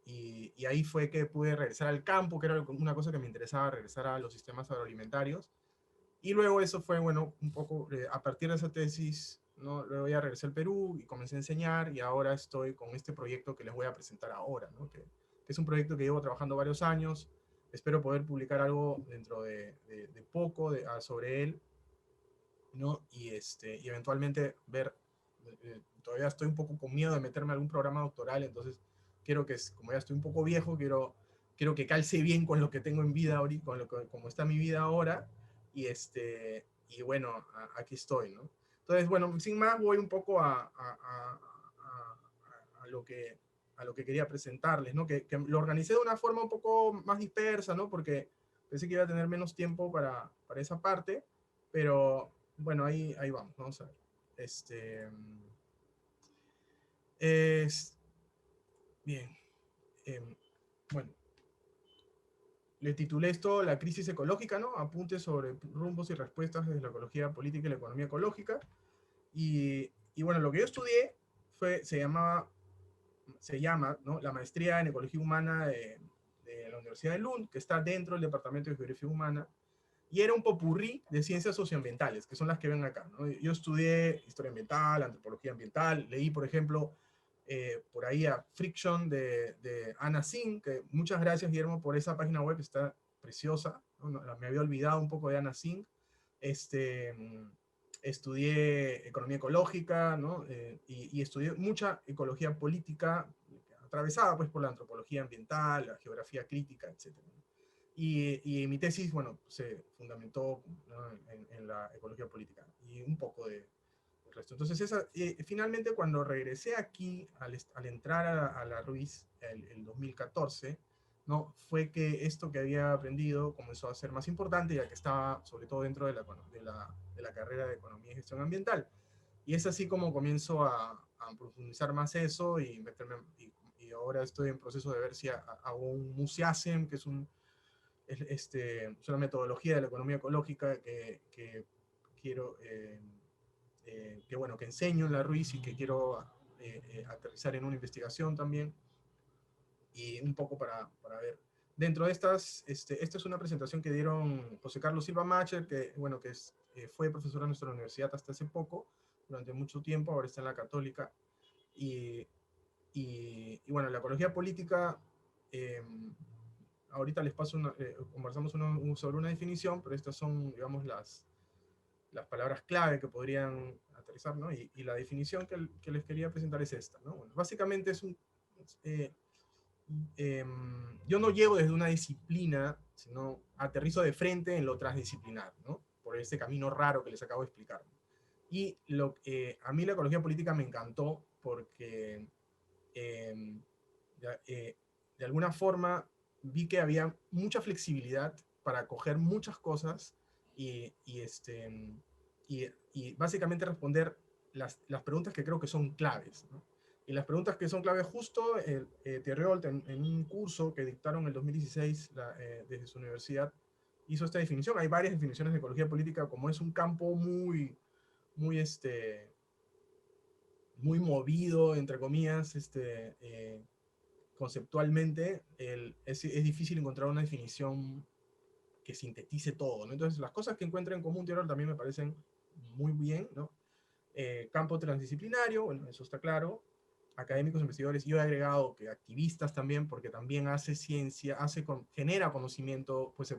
y ahí fue que pude regresar al campo, que era una cosa que me interesaba, regresar a los sistemas agroalimentarios. Y luego eso fue, bueno, un poco, a partir de esa tesis, ¿no? Luego ya regresé al Perú y comencé a enseñar, y ahora estoy con este proyecto que les voy a presentar ahora, ¿no? Que es un proyecto que llevo trabajando varios años. Espero poder publicar algo dentro de poco sobre él, ¿no? Y eventualmente ver, todavía estoy un poco con miedo de meterme a algún programa doctoral, entonces quiero que, como ya estoy un poco viejo, quiero que calce bien con lo que tengo en vida ahorita, como está mi vida ahora, y bueno, aquí estoy, ¿no? Entonces, bueno, sin más, voy un poco a lo que quería presentarles, ¿no? Que lo organicé de una forma un poco más dispersa, ¿no? Porque pensé que iba a tener menos tiempo para esa parte, pero bueno, ahí vamos a ver. Bien. Bueno, le titulé esto La crisis ecológica, ¿no? Apuntes sobre rumbos y respuestas desde la ecología política y la economía ecológica. Y bueno, lo que yo estudié se llama, ¿no? La maestría en ecología humana de la Universidad de Lund, que está dentro del Departamento de Geografía Humana, y era un popurrí de ciencias socioambientales, que son las que ven acá, ¿no? Yo estudié historia ambiental, antropología ambiental, leí, por ejemplo, por ahí a Friction de Anna Singh, que muchas gracias, Guillermo, por esa página web, está preciosa, ¿no? Me había olvidado un poco de Anna Singh. Estudié economía ecológica, ¿no? Y estudié mucha ecología política, atravesada pues por la antropología ambiental, la geografía crítica, etc. Y mi tesis, bueno, se fundamentó, ¿no? en la ecología política y un poco de resto. Entonces, finalmente cuando regresé aquí, al entrar a la Ruiz el 2014, ¿no? Fue que esto que había aprendido comenzó a ser más importante, ya que estaba sobre todo dentro de la carrera de Economía y Gestión Ambiental. Y es así como comienzo a profundizar más eso y meterme, y ahora estoy en proceso de ver si hago un MUSIACEM, que es una metodología de la economía ecológica que quiero, que enseño en la Ruiz y que quiero aterrizar en una investigación también, y un poco para ver. Dentro de estas, esta es una presentación que dieron José Carlos Silva Macher, que fue profesor de nuestra universidad hasta hace poco, durante mucho tiempo, ahora está en la Católica, y bueno, la ecología política, ahorita les paso conversamos sobre una definición, pero estas son, digamos, las palabras clave que podrían aterrizar, ¿no? Y la definición que les quería presentar es esta, ¿no? Bueno, básicamente es yo no llego desde una disciplina, sino aterrizo de frente en lo transdisciplinar, ¿no? Por ese camino raro que les acabo de explicar. Y a mí la ecología política me encantó porque de alguna forma vi que había mucha flexibilidad para acoger muchas cosas y básicamente responder las preguntas que creo que son claves, ¿no? Y las preguntas que son claves justo, Thierry en un curso que dictaron en el 2016 desde su universidad, hizo esta definición. Hay varias definiciones de ecología política, como es un campo muy movido, entre comillas, conceptualmente, es difícil encontrar una definición que sintetice todo, ¿no? Entonces, las cosas que encuentra en común Thierry también me parecen muy bien, ¿no? Campo transdisciplinario, bueno, eso está claro. Académicos, investigadores, yo he agregado que activistas también, porque también hace ciencia, genera conocimiento, pues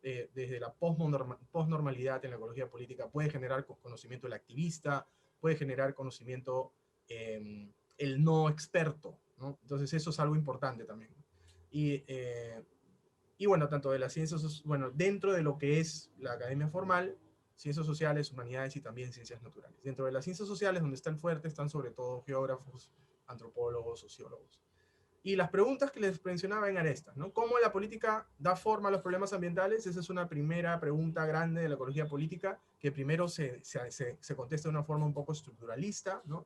desde la posnormalidad en la ecología política, puede generar conocimiento el activista, puede generar conocimiento el no experto, ¿no? Entonces eso es algo importante también. Y bueno, tanto de las ciencias, bueno, dentro de lo que es la academia formal, ciencias sociales, humanidades y también ciencias naturales. Dentro de las ciencias sociales, donde están fuertes, están sobre todo geógrafos, antropólogos, sociólogos. Y las preguntas que les mencionaba eran estas, ¿no? ¿Cómo la política da forma a los problemas ambientales? Esa es una primera pregunta grande de la ecología política, que primero se contesta de una forma un poco estructuralista, ¿no?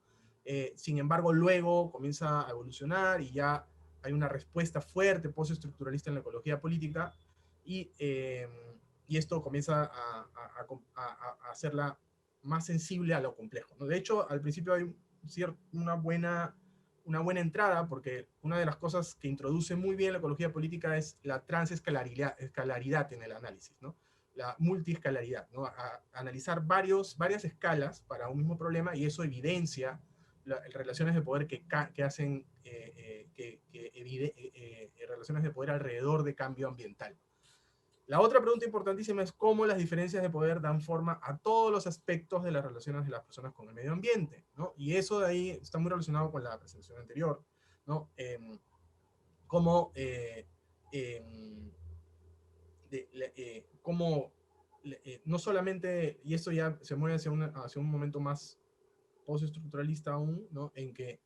Sin embargo, luego comienza a evolucionar y ya hay una respuesta fuerte postestructuralista en la ecología política, y esto comienza a hacerla más sensible a lo complejo, ¿no? De hecho, al principio hay una buena entrada, porque una de las cosas que introduce muy bien la ecología política es la transescalaridad en el análisis, ¿no? La multiescalaridad, ¿no? Analizar varias escalas para un mismo problema, y eso evidencia relaciones de poder que hacen relaciones de poder alrededor de cambio ambiental. La otra pregunta importantísima es cómo las diferencias de poder dan forma a todos los aspectos de las relaciones de las personas con el medio ambiente, ¿no? Y eso de ahí está muy relacionado con la presentación anterior, ¿no? Cómo no solamente, y esto ya se mueve hacia un momento más postestructuralista aún, ¿no? En que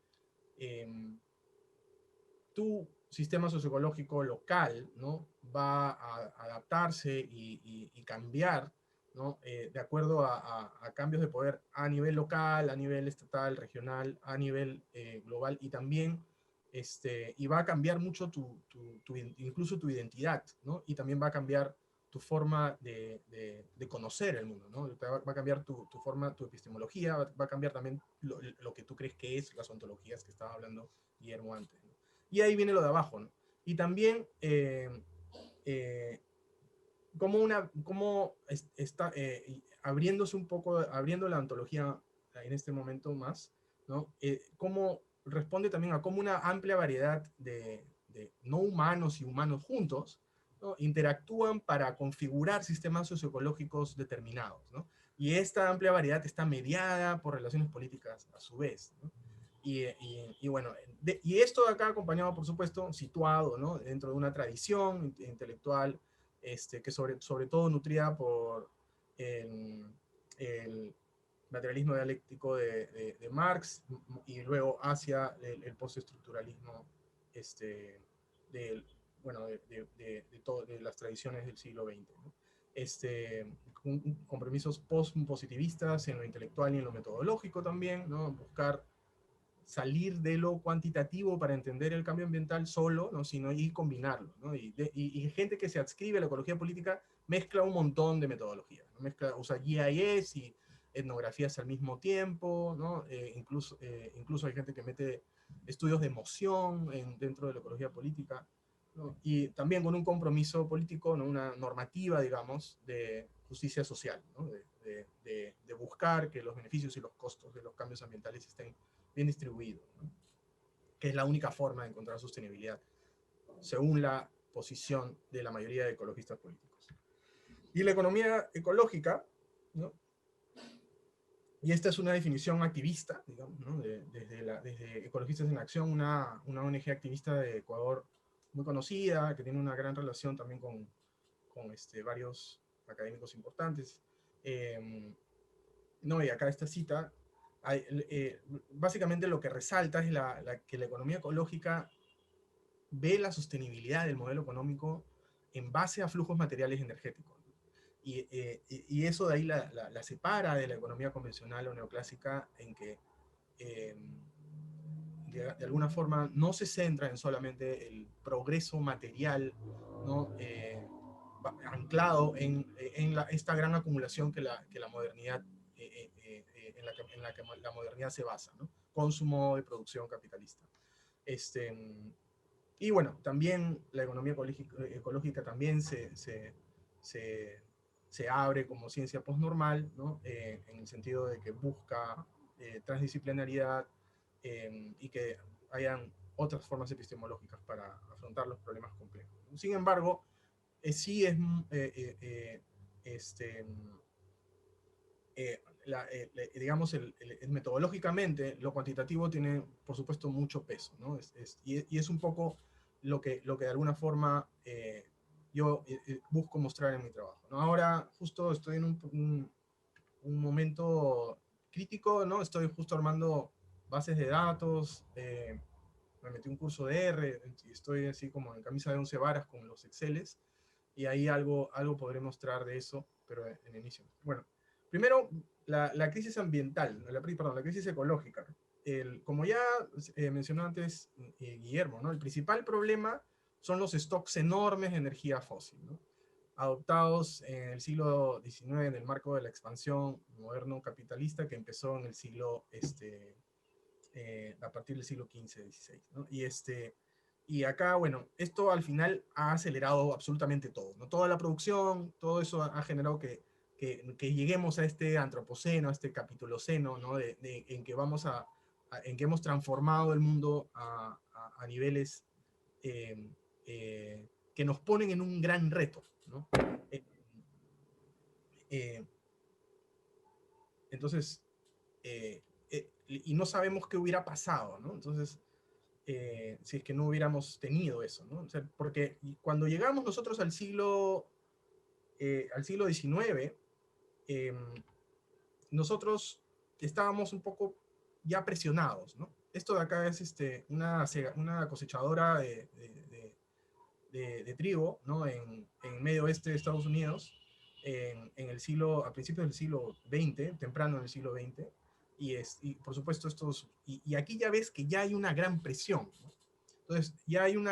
tu sistema socioecológico local, ¿no? Va a adaptarse y cambiar, ¿no? De acuerdo a cambios de poder a nivel local, a nivel estatal, regional, a nivel global, y también y va a cambiar mucho incluso tu identidad, ¿no? Y también va a cambiar tu forma de conocer el mundo, ¿no? Va a cambiar tu forma, tu epistemología, va a cambiar también lo que tú crees que es las ontologías que estaba hablando Guillermo antes, ¿no? Y ahí viene lo de abajo, ¿no? Y también cómo está abriéndose un poco, abriendo la ontología en este momento más, ¿no? Cómo responde también a cómo una amplia variedad de no humanos y humanos juntos, ¿no? Interactúan para configurar sistemas socioecológicos determinados, ¿no? Y esta amplia variedad está mediada por relaciones políticas a su vez, ¿no? Y bueno, y esto de acá acompañado, por supuesto, situado, ¿no? Dentro de una tradición intelectual que sobre todo nutrida por el materialismo dialéctico de Marx, y luego hacia el postestructuralismo de las tradiciones del siglo XX, ¿no? Compromisos positivistas en lo intelectual y en lo metodológico también, ¿no? Buscar salir de lo cuantitativo para entender el cambio ambiental solo, ¿no? Sino y combinarlo, ¿no? Y gente que se adscribe a la ecología política mezcla un montón de metodologías, ¿no? Usa GIS y etnografías al mismo tiempo, ¿no? Incluso hay gente que mete estudios de emoción dentro de la ecología política, ¿no? Y también con un compromiso político, ¿no? Una normativa, digamos, de justicia social, ¿no? De buscar que los beneficios y los costos de los cambios ambientales estén bien distribuido, ¿no? Que es la única forma de encontrar sostenibilidad, según la posición de la mayoría de ecologistas políticos. Y la economía ecológica, ¿no? Y esta es una definición activista, digamos, ¿no? Desde Ecologistas en Acción, una ONG activista de Ecuador muy conocida, que tiene una gran relación también con varios académicos importantes. No, y acá esta cita, básicamente lo que resalta es que la economía ecológica ve la sostenibilidad del modelo económico en base a flujos materiales energéticos. Y eso de ahí la separa de la economía convencional o neoclásica, en que de alguna forma no se centra en solamente el progreso material, ¿no? Anclado en esta gran acumulación que la modernidad en la que la modernidad se basa, ¿no? Consumo y producción capitalista. Y bueno, también la economía ecológica también se abre como ciencia postnormal, ¿no? En el sentido de que busca transdisciplinaridad y que hayan otras formas epistemológicas para afrontar los problemas complejos. Sin embargo, sí es digamos, metodológicamente, lo cuantitativo tiene, por supuesto, mucho peso, ¿no? Y es un poco lo que de alguna forma yo busco mostrar en mi trabajo, ¿no? Ahora justo estoy en un momento crítico, ¿no? Estoy justo armando bases de datos, me metí un curso de R, y estoy así como en camisa de 11 varas con los Exceles, y ahí algo podré mostrar de eso, pero en inicio. Bueno, primero, la crisis ambiental, la crisis ecológica. como ya mencionó antes Guillermo, ¿no? El principal problema son los stocks enormes de energía fósil, ¿no? Adoptados en el siglo XIX en el marco de la expansión moderno capitalista que empezó en el siglo, a partir del siglo XV-XVI, ¿no? Y acá, bueno, esto al final ha acelerado absolutamente todo, ¿no? Toda la producción, todo eso ha generado que lleguemos a este antropoceno, a este capitoloceno, ¿no? En que en que hemos transformado el mundo a niveles que nos ponen en un gran reto, ¿no? Entonces, y no sabemos qué hubiera pasado, ¿no? Entonces, si es que no hubiéramos tenido eso, ¿no? O sea, porque cuando llegamos nosotros al siglo XIX, nosotros estábamos un poco ya presionados, ¿no? Esto de acá es una cosechadora de trigo, ¿no? En medio oeste de Estados Unidos, a principios del siglo XX, temprano en el siglo XX, y por supuesto y aquí ya ves que ya hay una gran presión, ¿no? Entonces ya hay un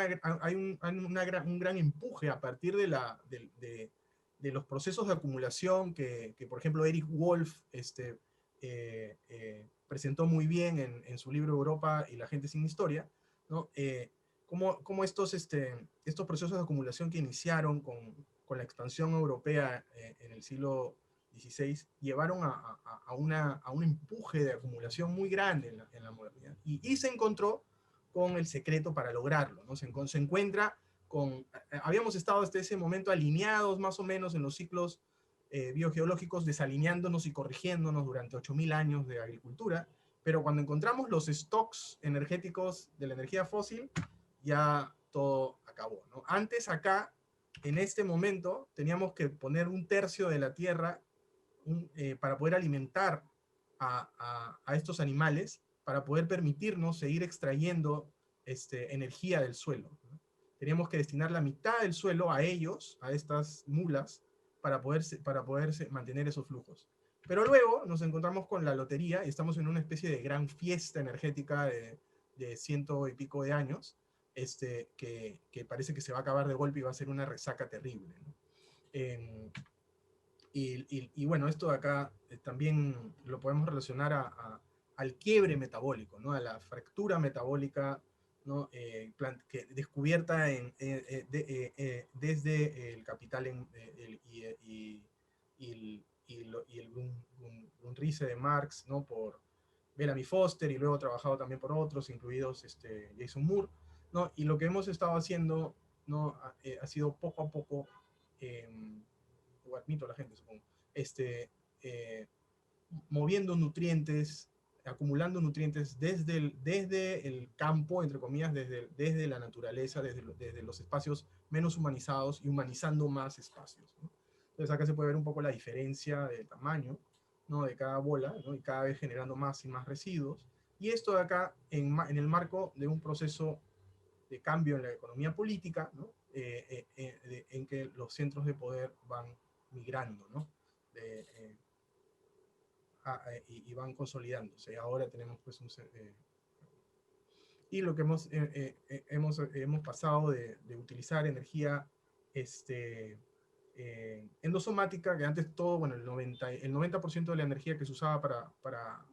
gran empuje a partir de los procesos de acumulación que por ejemplo Eric Wolf presentó muy bien en su libro Europa y la gente sin historia, ¿no? Cómo estos procesos de acumulación que iniciaron con la expansión europea en el siglo XVI llevaron a un empuje de acumulación muy grande en la modernidad. Y se encontró con el secreto para lograrlo, ¿no? Se encuentra habíamos estado hasta ese momento alineados más o menos en los ciclos biogeológicos, desalineándonos y corrigiéndonos durante 8.000 años de agricultura, pero cuando encontramos los stocks energéticos de la energía fósil, ya todo acabó, ¿no? Antes acá, en este momento, teníamos que poner 1/3 de la tierra para poder alimentar a estos animales, para poder permitirnos seguir extrayendo energía del suelo, ¿no? Teníamos que destinar la mitad del suelo a ellos, a estas mulas, para poder mantener esos flujos. Pero luego nos encontramos con la lotería y estamos en una especie de gran fiesta energética de 100 y pico de años, que parece que se va a acabar de golpe y va a ser una resaca terrible, ¿no? Y bueno, esto de acá también lo podemos relacionar al quiebre metabólico, ¿no? A la fractura metabólica, ¿no? Descubierta desde el capital y el Grundrisse de Marx, ¿no? Por Bellamy Foster, y luego trabajado también por otros, incluidos Jason Moore, ¿no? Y lo que hemos estado haciendo, ¿no? Ha sido poco a poco, o admito a la gente, supongo, moviendo nutrientes, acumulando nutrientes desde el campo, entre comillas, desde la naturaleza, desde los espacios menos humanizados y humanizando más espacios, ¿no? Entonces acá se puede ver un poco la diferencia de tamaño, ¿no? De cada bola, ¿no? Y cada vez generando más y más residuos. Y esto de acá en el marco de un proceso de cambio en la economía política, ¿no? En que los centros de poder van migrando, ¿no? Y van consolidándose. Ahora tenemos pues y lo que hemos pasado de utilizar energía endosomática, que antes todo, bueno, el 90% de la energía que se usaba para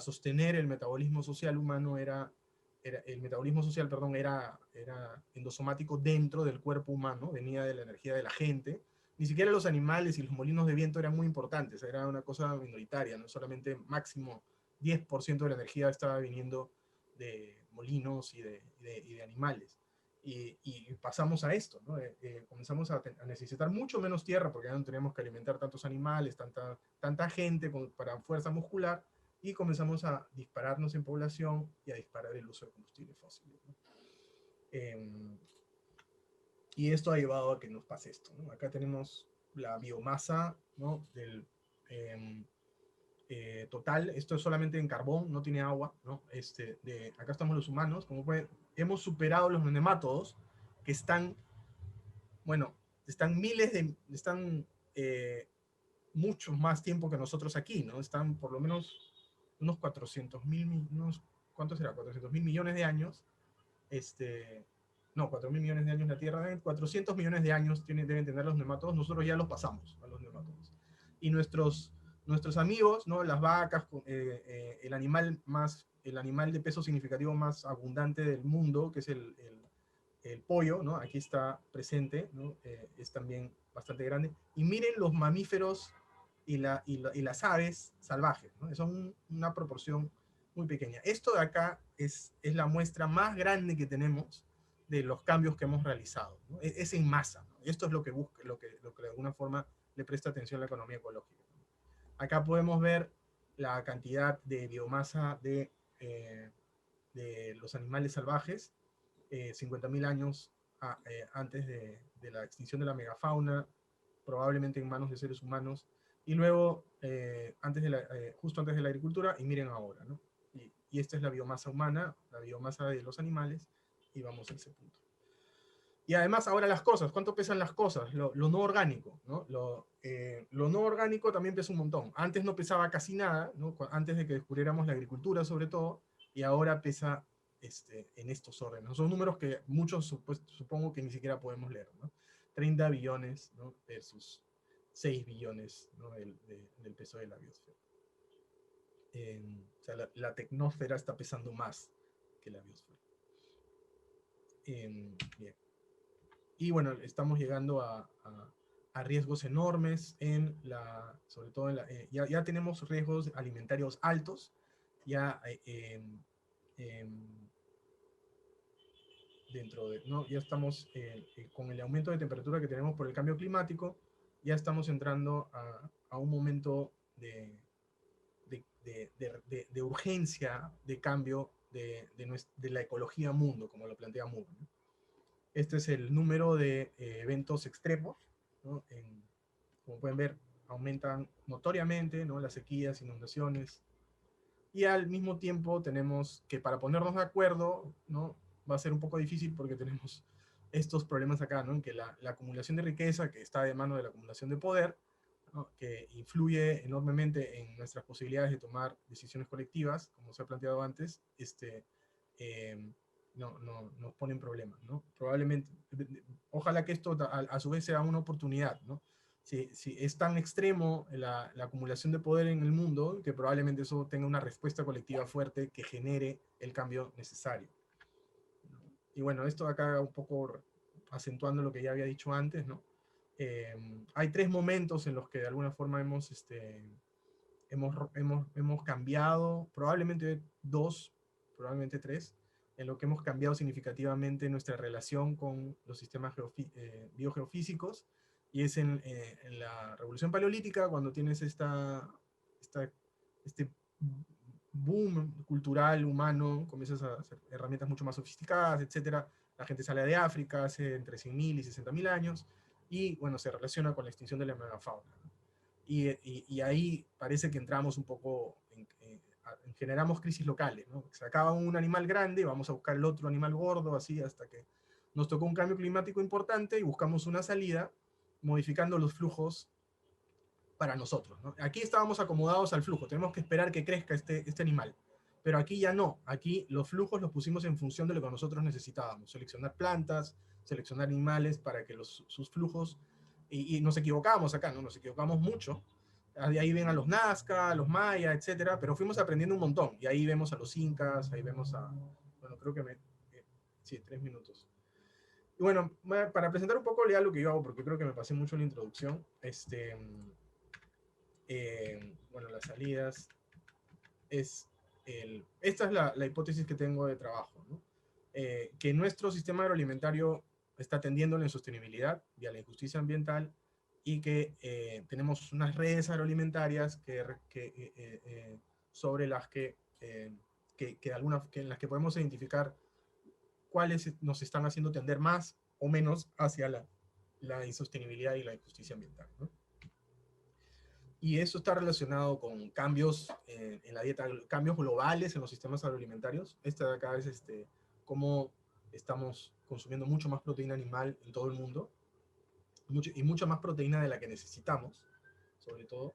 sostener el metabolismo social humano era endosomático dentro del cuerpo humano, venía de la energía de la gente. Ni siquiera los animales y los molinos de viento eran muy importantes, era una cosa minoritaria, ¿no? Solamente máximo 10% de la energía estaba viniendo de molinos y de animales. Y pasamos a esto, ¿no? Comenzamos a necesitar mucho menos tierra porque ya no teníamos que alimentar tantos animales, tanta gente para fuerza muscular, y comenzamos a dispararnos en población y a disparar el uso de combustibles fósiles, ¿no? Y esto ha llevado a que nos pase esto, ¿no? Acá tenemos la biomasa, ¿no? Total, esto es solamente en carbón, no tiene agua, ¿no? Acá estamos los humanos, hemos superado los nemátodos, que están, bueno, están mucho más tiempo que nosotros aquí, ¿no? Están por lo menos unos 400.000, unos ¿cuánto será? 400.000 millones de años, no, 4.000 millones de años la Tierra, 400 millones de años deben tener los nemátodos, nosotros ya los pasamos a los nemátodos. Y nuestros amigos, ¿no? Las vacas, el animal de peso significativo más abundante del mundo, que es el pollo, ¿no? Aquí está presente, ¿no? Es también bastante grande. Y miren los mamíferos y las aves salvajes, ¿no? Son una proporción muy pequeña. Esto de acá es la muestra más grande que tenemos de los cambios que hemos realizado, ¿no? Es en masa, ¿no? Esto es lo que busca, lo que de alguna forma le presta atención a la economía ecológica. Acá podemos ver la cantidad de biomasa de los animales salvajes, 50.000 años antes de la extinción de la megafauna, probablemente en manos de seres humanos, y luego justo antes de la agricultura, y miren ahora, ¿no? Y esta es la biomasa humana, la biomasa de los animales, y vamos a ese punto. Y además ahora las cosas, ¿cuánto pesan las cosas? Lo no orgánico, ¿no? Lo no orgánico también pesa un montón. Antes no pesaba casi nada, ¿no? Antes de que descubriéramos la agricultura sobre todo, y ahora pesa en estos órdenes. Son números que muchos supongo que ni siquiera podemos leer, ¿no? 30 billones, ¿no? Versus 6 billones, ¿no? del peso de la biosfera. O sea, la tecnosfera está pesando más que la biosfera. Bien. Y bueno, estamos llegando a riesgos enormes sobre todo ya tenemos riesgos alimentarios altos, ya ¿no? Ya estamos con el aumento de temperatura que tenemos por el cambio climático, ya estamos entrando a un momento de urgencia de cambio de la ecología mundo, como lo plantea Moore, ¿no? Este es el número de eventos extremos, ¿no? Como pueden ver, aumentan notoriamente, ¿no? Las sequías, inundaciones, y al mismo tiempo tenemos que, para ponernos de acuerdo, ¿no? Va a ser un poco difícil porque tenemos estos problemas acá, ¿no? En que la acumulación de riqueza, que está de mano de la acumulación de poder, ¿no? Que influye enormemente en nuestras posibilidades de tomar decisiones colectivas, como se ha planteado antes, nos pone en problemas, ¿no? Probablemente, ojalá que esto a su vez sea una oportunidad, ¿no? Si es tan extremo la acumulación de poder en el mundo, que probablemente eso tenga una respuesta colectiva fuerte que genere el cambio necesario. Y bueno, esto acá un poco acentuando lo que ya había dicho antes, ¿no? Hay 3 momentos en los que de alguna forma hemos cambiado, probablemente 2, probablemente 3, en lo que hemos cambiado significativamente nuestra relación con los sistemas biogeofísicos, y es en la revolución paleolítica, cuando tienes este boom cultural humano, comienzas a hacer herramientas mucho más sofisticadas, etc. La gente sale de África hace entre 100.000 y 60.000 años, y bueno, se relaciona con la extinción de la megafauna, ¿no? Y ahí parece que entramos un poco, generamos crisis locales, ¿no? Se acaba un animal grande, vamos a buscar el otro animal gordo, así hasta que nos tocó un cambio climático importante y buscamos una salida modificando los flujos para nosotros, ¿no? Aquí estábamos acomodados al flujo, tenemos que esperar que crezca este animal, pero aquí ya no, aquí los flujos los pusimos en función de lo que nosotros necesitábamos, seleccionar plantas, seleccionar animales para que sus flujos, y nos equivocábamos acá, ¿no? Nos equivocamos mucho. De ahí ven a los Nazca, a los Maya, etcétera, pero fuimos aprendiendo un montón, y ahí vemos a los Incas, ahí vemos bueno, creo que sí, 3 minutos. Y bueno, para presentar un poco ya lo que yo hago, porque creo que me pasé mucho en la introducción, bueno, las salidas, esta es la hipótesis que tengo de trabajo, ¿no? Que nuestro sistema agroalimentario está tendiendo a la insostenibilidad y a la injusticia ambiental, y que tenemos unas redes agroalimentarias sobre las en las que podemos identificar cuáles nos están haciendo tender más o menos hacia la insostenibilidad y la injusticia ambiental, ¿no? Y eso está relacionado con cambios en la dieta, cambios globales en los sistemas agroalimentarios. Esta de acá es cómo estamos consumiendo mucho más proteína animal en todo el mundo, y mucha más proteína de la que necesitamos, sobre todo.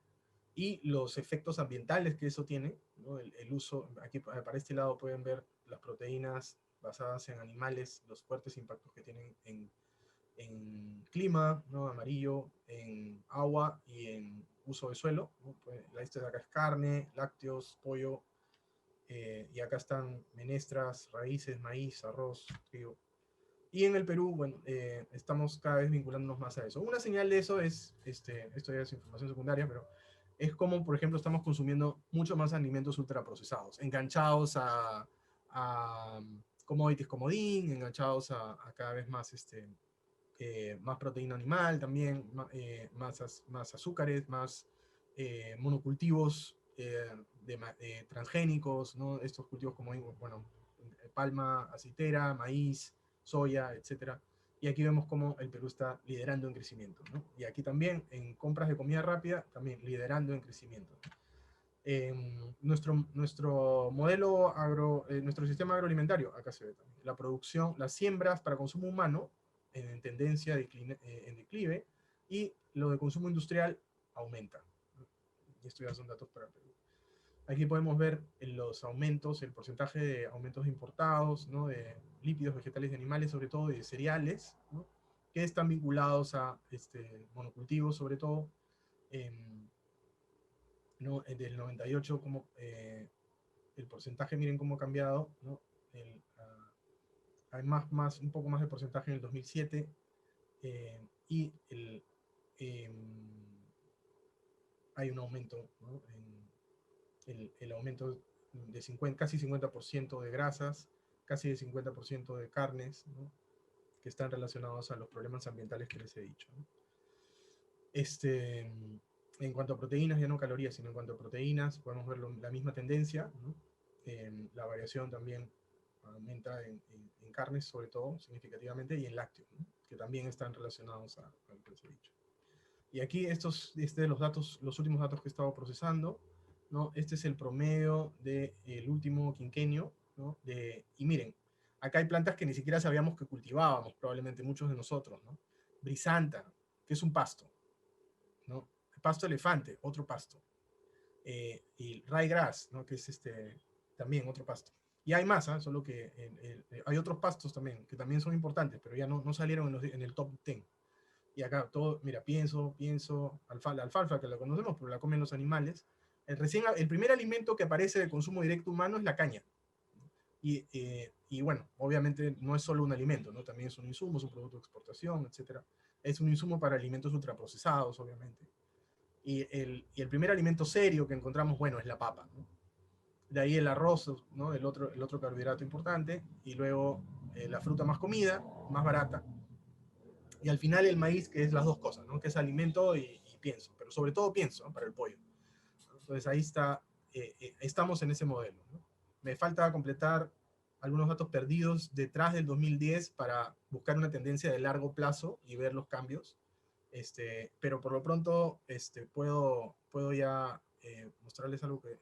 y los efectos ambientales que eso tiene, ¿no? El uso, aquí para este lado pueden ver las proteínas basadas en animales, los fuertes impactos que tienen en clima, ¿no? Amarillo, en agua y en uso de suelo, ¿no? Pues, esta de acá es carne, lácteos, pollo, y acá están menestras, raíces, maíz, arroz, trigo. Y en el Perú, bueno, estamos cada vez vinculándonos más a eso. Una señal de eso es, esto ya es información secundaria, pero es como, por ejemplo, estamos consumiendo mucho más alimentos ultraprocesados, enganchados a commodities comodín, enganchados a cada vez más, más proteína animal también, más azúcares, más monocultivos transgénicos, ¿no? Estos cultivos como, bueno, palma aceitera, maíz, soya, etc. Y aquí vemos cómo el Perú está liderando en crecimiento, ¿no? Y aquí también, en compras de comida rápida, también liderando en crecimiento. Nuestro modelo nuestro sistema agroalimentario, acá se ve también, la producción, las siembras para consumo humano, en tendencia en declive, y lo de consumo industrial aumenta. Y esto ya son datos para Perú. Aquí podemos ver los aumentos, el porcentaje de aumentos importados, ¿no? De lípidos, vegetales y animales, sobre todo de cereales, ¿no? Que están vinculados a monocultivos, sobre todo, ¿no? Del 98, como, el porcentaje, miren cómo ha cambiado, ¿no? Hay un poco más de porcentaje en el 2007, y hay un aumento, ¿no? El aumento de casi 50% de grasas, casi de 50% de carnes, ¿no? Que están relacionados a los problemas ambientales que les he dicho, ¿no? En cuanto a proteínas, ya no calorías, sino en cuanto a proteínas, podemos ver la misma tendencia, ¿no? La variación también aumenta en carnes, sobre todo, significativamente, y en lácteos, ¿no? Que también están relacionados a lo que les he dicho. Y aquí los datos, los últimos datos que he estado procesando, ¿no? Este es el promedio del último quinquenio, ¿no? Y miren, acá hay plantas que ni siquiera sabíamos que cultivábamos, probablemente muchos de nosotros, ¿no? Brisanta, que es un pasto, ¿no? Pasto elefante, otro pasto. Y ryegrass, ¿no? Que es también otro pasto. Y hay más, ¿eh? Solo que hay otros pastos también, que también son importantes, pero ya no salieron en el top 10. Y acá todo, mira, pienso, la alfalfa que la conocemos, pero la comen los animales. El primer alimento que aparece de consumo directo humano es la caña. Y bueno, obviamente no es solo un alimento, ¿no? También es un insumo, es un producto de exportación, etc. Es un insumo para alimentos ultraprocesados, obviamente. Y el primer alimento serio que encontramos, bueno, es la papa, ¿no? De ahí el arroz, ¿no? El otro carbohidrato importante. Y luego la fruta más comida, más barata. Y al final el maíz, que es las dos cosas, ¿no? Que es alimento y pienso, pero sobre todo pienso, ¿no? Para el pollo. Entonces ahí está, estamos en ese modelo, ¿no? Me falta completar algunos datos perdidos detrás del 2010 para buscar una tendencia de largo plazo y ver los cambios. Pero por lo pronto puedo ya mostrarles algo que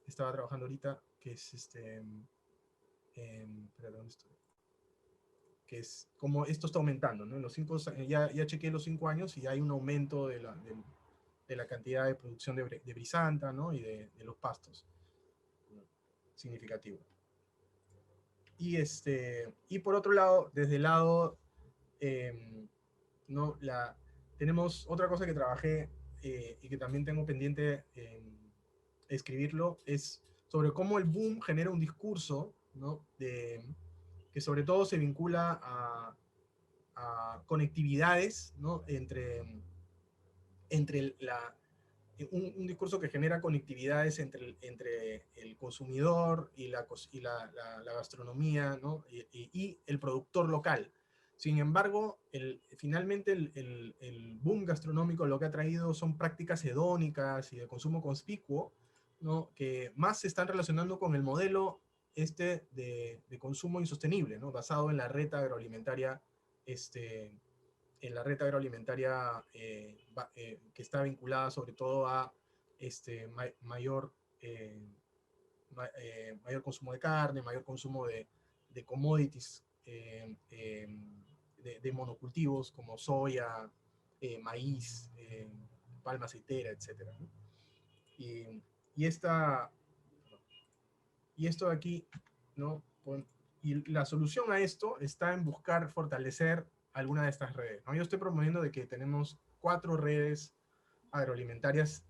estaba trabajando ahorita, que es espérate, ¿dónde estoy? Que es como esto está aumentando, ¿no? En los ya chequeé los 5 años y hay un aumento de la cantidad de producción de brisanta, ¿no? Y de los pastos, ¿no? Significativo. Y por otro lado, desde el lado, ¿no? Tenemos otra cosa que trabajé y que también tengo pendiente escribirlo, es sobre cómo el boom genera un discurso, ¿no? Que sobre todo se vincula a conectividades, ¿no? Un discurso que genera conectividades entre el consumidor y la gastronomía, ¿no? Y el productor local. Sin embargo, finalmente el boom gastronómico lo que ha traído son prácticas hedónicas y de consumo conspicuo, ¿no? Que más se están relacionando con el modelo de consumo insostenible, ¿no? Basado en la reta agroalimentaria, que está vinculada sobre todo a mayor consumo de carne, mayor consumo de commodities, de monocultivos como soya, maíz, palma aceitera, etc., ¿no? Y esto de aquí, ¿no? Y la solución a esto está en buscar fortalecer alguna de estas redes, ¿no? Yo estoy promoviendo de que tenemos 4 redes agroalimentarias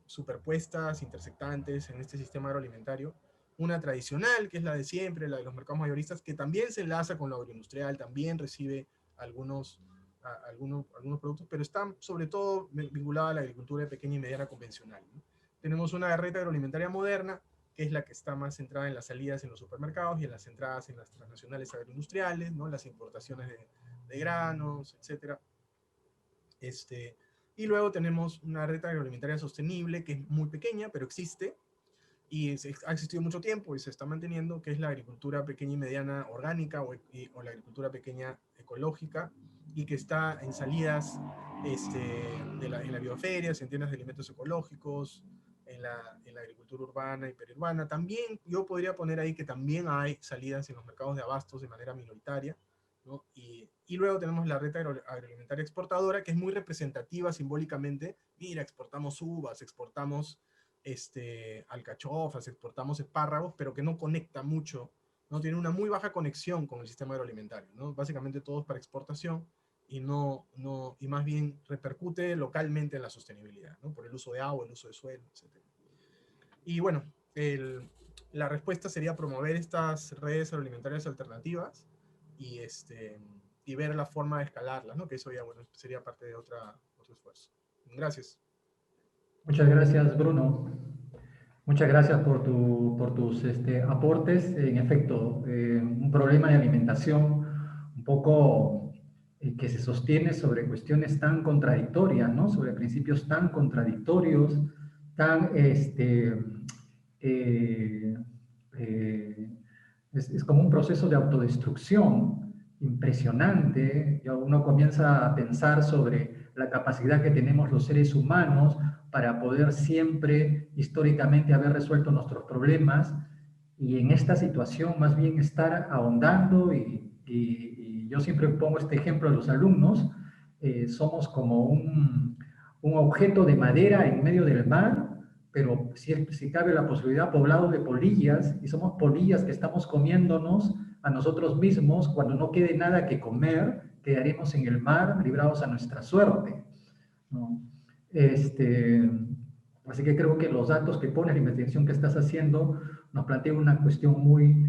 superpuestas, intersectantes en este sistema agroalimentario. Una tradicional, que es la de siempre, la de los mercados mayoristas, que también se enlaza con lo agroindustrial, también recibe algunos productos, pero está sobre todo vinculada a la agricultura de pequeña y mediana convencional, ¿no? Tenemos una red agroalimentaria moderna, que es la que está más centrada en las salidas en los supermercados y en las entradas en las transnacionales agroindustriales, ¿no? Las importaciones de granos, etc. Y luego tenemos una red agroalimentaria sostenible, que es muy pequeña, pero existe, y ha existido mucho tiempo y se está manteniendo, que es la agricultura pequeña y mediana orgánica o la agricultura pequeña ecológica, y que está en salidas en la bioferias, en tiendas de alimentos ecológicos, en la agricultura urbana y periurbana. También yo podría poner ahí que también hay salidas en los mercados de abastos de manera minoritaria, ¿no? Y luego tenemos la red agroalimentaria exportadora, que es muy representativa simbólicamente. Mira, exportamos uvas, exportamos alcachofas, exportamos espárragos, pero que no conecta mucho, ¿no? Tiene una muy baja conexión con el sistema agroalimentario, ¿no? Básicamente todo es para exportación y más bien repercute localmente en la sostenibilidad, ¿no? Por el uso de agua, el uso de suelo, etc. Y bueno, la respuesta sería promover estas redes agroalimentarias alternativas y ver la forma de escalarlas, ¿no? Que eso ya, bueno, sería parte de otro esfuerzo. Gracias. Muchas gracias, Bruno. Muchas gracias por tus aportes. En efecto, un problema de alimentación un poco que se sostiene sobre cuestiones tan contradictorias, ¿no? Sobre principios tan contradictorios, tan es como un proceso de autodestrucción impresionante. Uno comienza a pensar sobre la capacidad que tenemos los seres humanos para poder siempre, históricamente, haber resuelto nuestros problemas, y en esta situación más bien estar ahondando, y yo siempre pongo este ejemplo a los alumnos, somos como un objeto de madera en medio del mar, pero si cabe la posibilidad, poblado de polillas, y somos polillas que estamos comiéndonos a nosotros mismos. Cuando no quede nada que comer, quedaremos en el mar librados a nuestra suerte, ¿no? Así que creo que los datos que pones, la investigación que estás haciendo, nos plantea una cuestión muy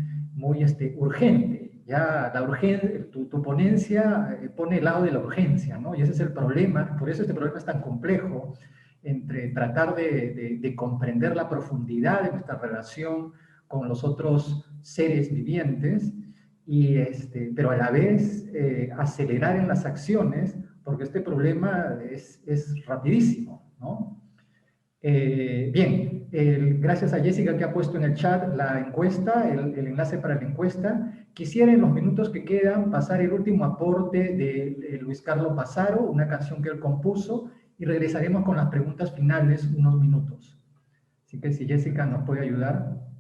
urgente. Ya la urgencia, tu ponencia pone el lado de la urgencia, ¿no? Y ese es el problema. Por eso este problema es tan complejo, entre tratar de comprender la profundidad de nuestra relación con los otros seres vivientes, pero a la vez acelerar en las acciones, porque este problema es rapidísimo, ¿no? Bien, gracias a Jessica, que ha puesto en el chat la encuesta, el enlace para la encuesta. Quisiera en los minutos que quedan pasar el último aporte de Luis Carlos Pazaro, una canción que él compuso, y regresaremos con las preguntas finales unos minutos. Así que si Jessica nos puede ayudar.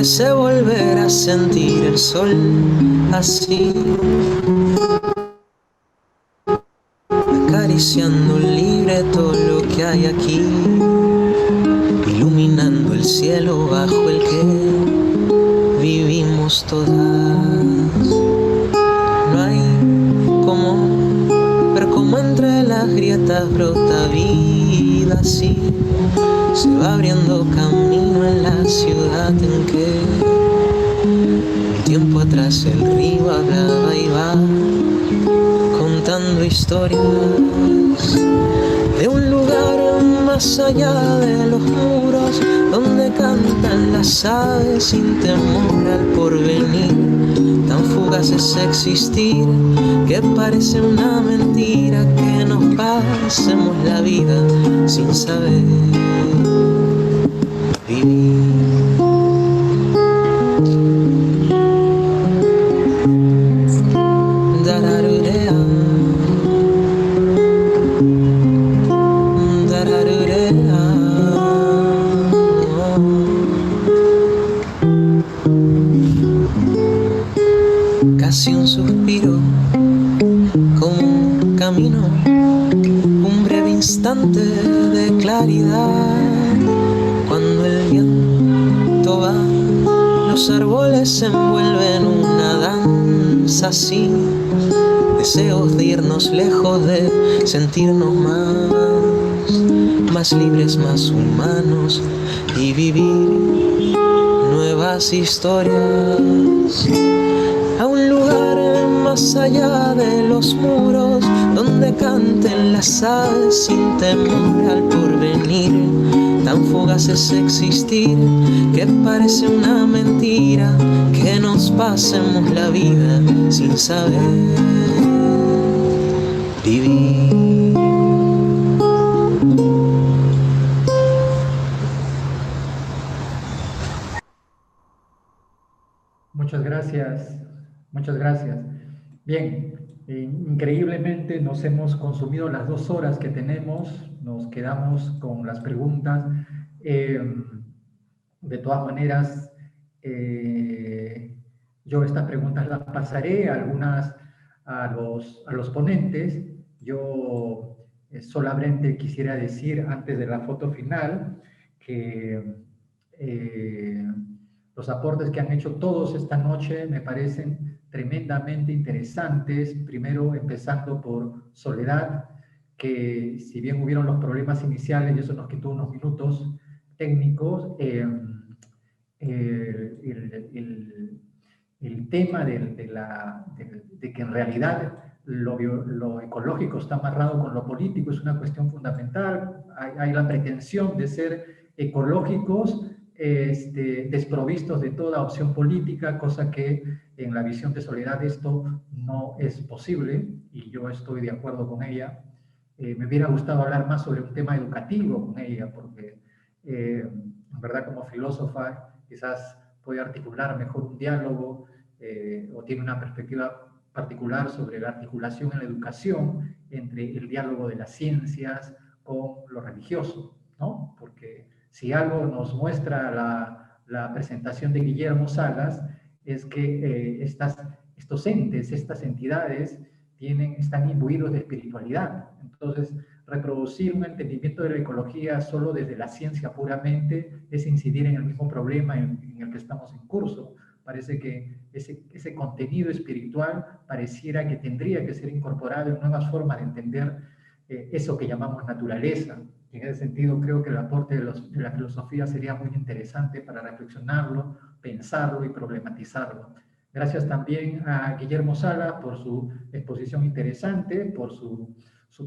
Se volver a sentir el sol así, acariciando libre todo lo que hay aquí, iluminando el cielo bajo el que vivimos todas. No hay como ver cómo entre las grietas brota vida así. Se va abriendo camino en la ciudad en que tiempo atrás el río hablaba y va contando historias de un lugar más allá de los muros, donde cantan las aves sin temor al porvenir. Tan fugaz es existir que parece una mentira que nos pasemos la vida sin saber vivir. claridad. Cuando el viento va, los árboles se envuelven en una danza sin deseos de irnos lejos, de sentirnos más libres, más humanos y vivir nuevas historias. A un lugar más allá de los muros, donde canten las aves sin temor al porvenir. Tan fugaz es existir que parece una mentira, que nos pasemos la vida sin saber vivir. Muchas gracias, muchas gracias. Bien, increíblemente nos hemos consumido las 2 horas que tenemos, nos quedamos con las preguntas. De todas maneras, yo estas preguntas las pasaré, algunas a los ponentes. Yo solamente quisiera decir, antes de la foto final, que los aportes que han hecho todos esta noche me parecen tremendamente interesantes. Primero, empezando por Soledad, que si bien hubieron los problemas iniciales, y eso nos quitó unos minutos técnicos, el tema de que en realidad lo ecológico está amarrado con lo político es una cuestión fundamental. Hay la pretensión de ser ecológicos, desprovistos de toda opción política, cosa que en la visión de Soledad esto no es posible, y yo estoy de acuerdo con ella. Me hubiera gustado hablar más sobre un tema educativo con ella, porque en verdad como filósofa quizás puede articular mejor un diálogo, o tiene una perspectiva particular sobre la articulación en la educación entre el diálogo de las ciencias con lo religioso, ¿no? Porque si algo nos muestra la presentación de Guillermo Salas, es que estos entes, estas entidades, están imbuidos de espiritualidad. Entonces, reproducir un entendimiento de la ecología solo desde la ciencia puramente es incidir en el mismo problema en el que estamos en curso. Parece que ese contenido espiritual pareciera que tendría que ser incorporado en nuevas formas de entender eso que llamamos naturaleza. En ese sentido, creo que el aporte de la filosofía sería muy interesante para reflexionarlo, pensarlo y problematizarlo. Gracias también a Guillermo Sala por su exposición interesante, por su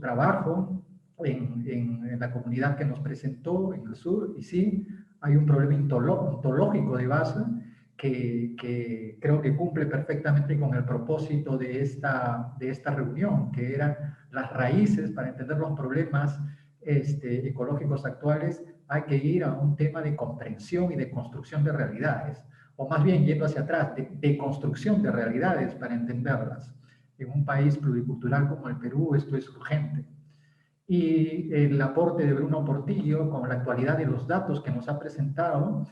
trabajo en la comunidad que nos presentó en el sur. Y sí, hay un problema ontológico de base que creo que cumple perfectamente con el propósito de esta reunión, que eran las raíces. Para entender los problemas ecológicos actuales hay que ir a un tema de comprensión y de construcción de realidades, o más bien yendo hacia atrás, de construcción de realidades para entenderlas. En un país pluricultural como el Perú esto es urgente. Y el aporte de Bruno Portillo con la actualidad de los datos que nos ha presentado,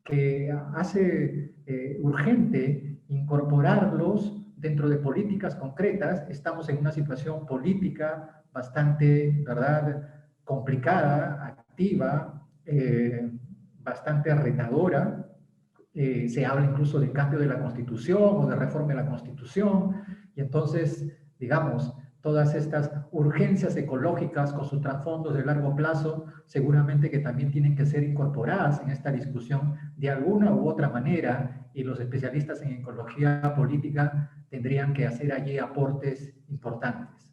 que hace urgente incorporarlos dentro de políticas concretas. Estamos en una situación política bastante, ¿verdad?, complicada, activa, bastante retadora. Se habla incluso de cambio de la Constitución o de reforma de la Constitución, y entonces, digamos, todas estas urgencias ecológicas con sus trasfondos de largo plazo seguramente que también tienen que ser incorporadas en esta discusión de alguna u otra manera, y los especialistas en ecología política tendrían que hacer allí aportes importantes.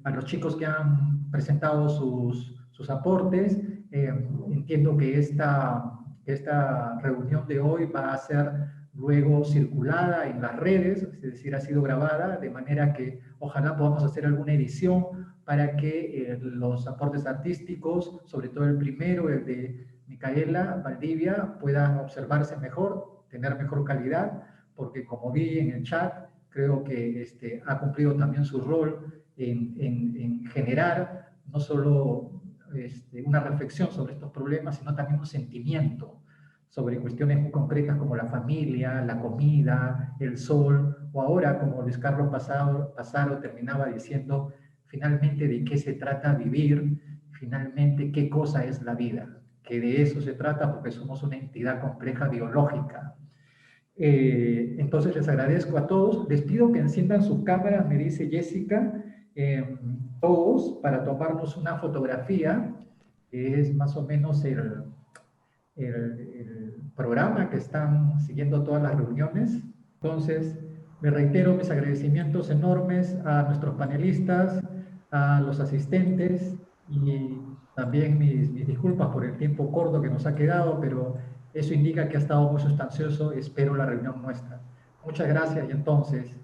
A los chicos que han presentado sus aportes, entiendo que esta reunión de hoy va a ser luego circulada en las redes, es decir, ha sido grabada, de manera que ojalá podamos hacer alguna edición para que los aportes artísticos, sobre todo el primero, el de Micaela Valdivia, puedan observarse mejor, tener mejor calidad, porque como vi en el chat, creo que ha cumplido también su rol en generar no solo una reflexión sobre estos problemas, sino también un sentimiento sobre cuestiones muy concretas como la familia, la comida, el sol, o ahora, como Luis Carlos Pazaro terminaba diciendo, finalmente de qué se trata vivir, finalmente qué cosa es la vida, que de eso se trata porque somos una entidad compleja biológica. Entonces les agradezco a todos, les pido que enciendan sus cámaras, me dice Jessica, todos para tomarnos una fotografía, que es más o menos el programa que están siguiendo todas las reuniones. Entonces, me reitero mis agradecimientos enormes a nuestros panelistas, a los asistentes y también mis disculpas por el tiempo corto que nos ha quedado, pero eso indica que ha estado muy sustancioso. Espero la reunión nuestra. Muchas gracias y entonces...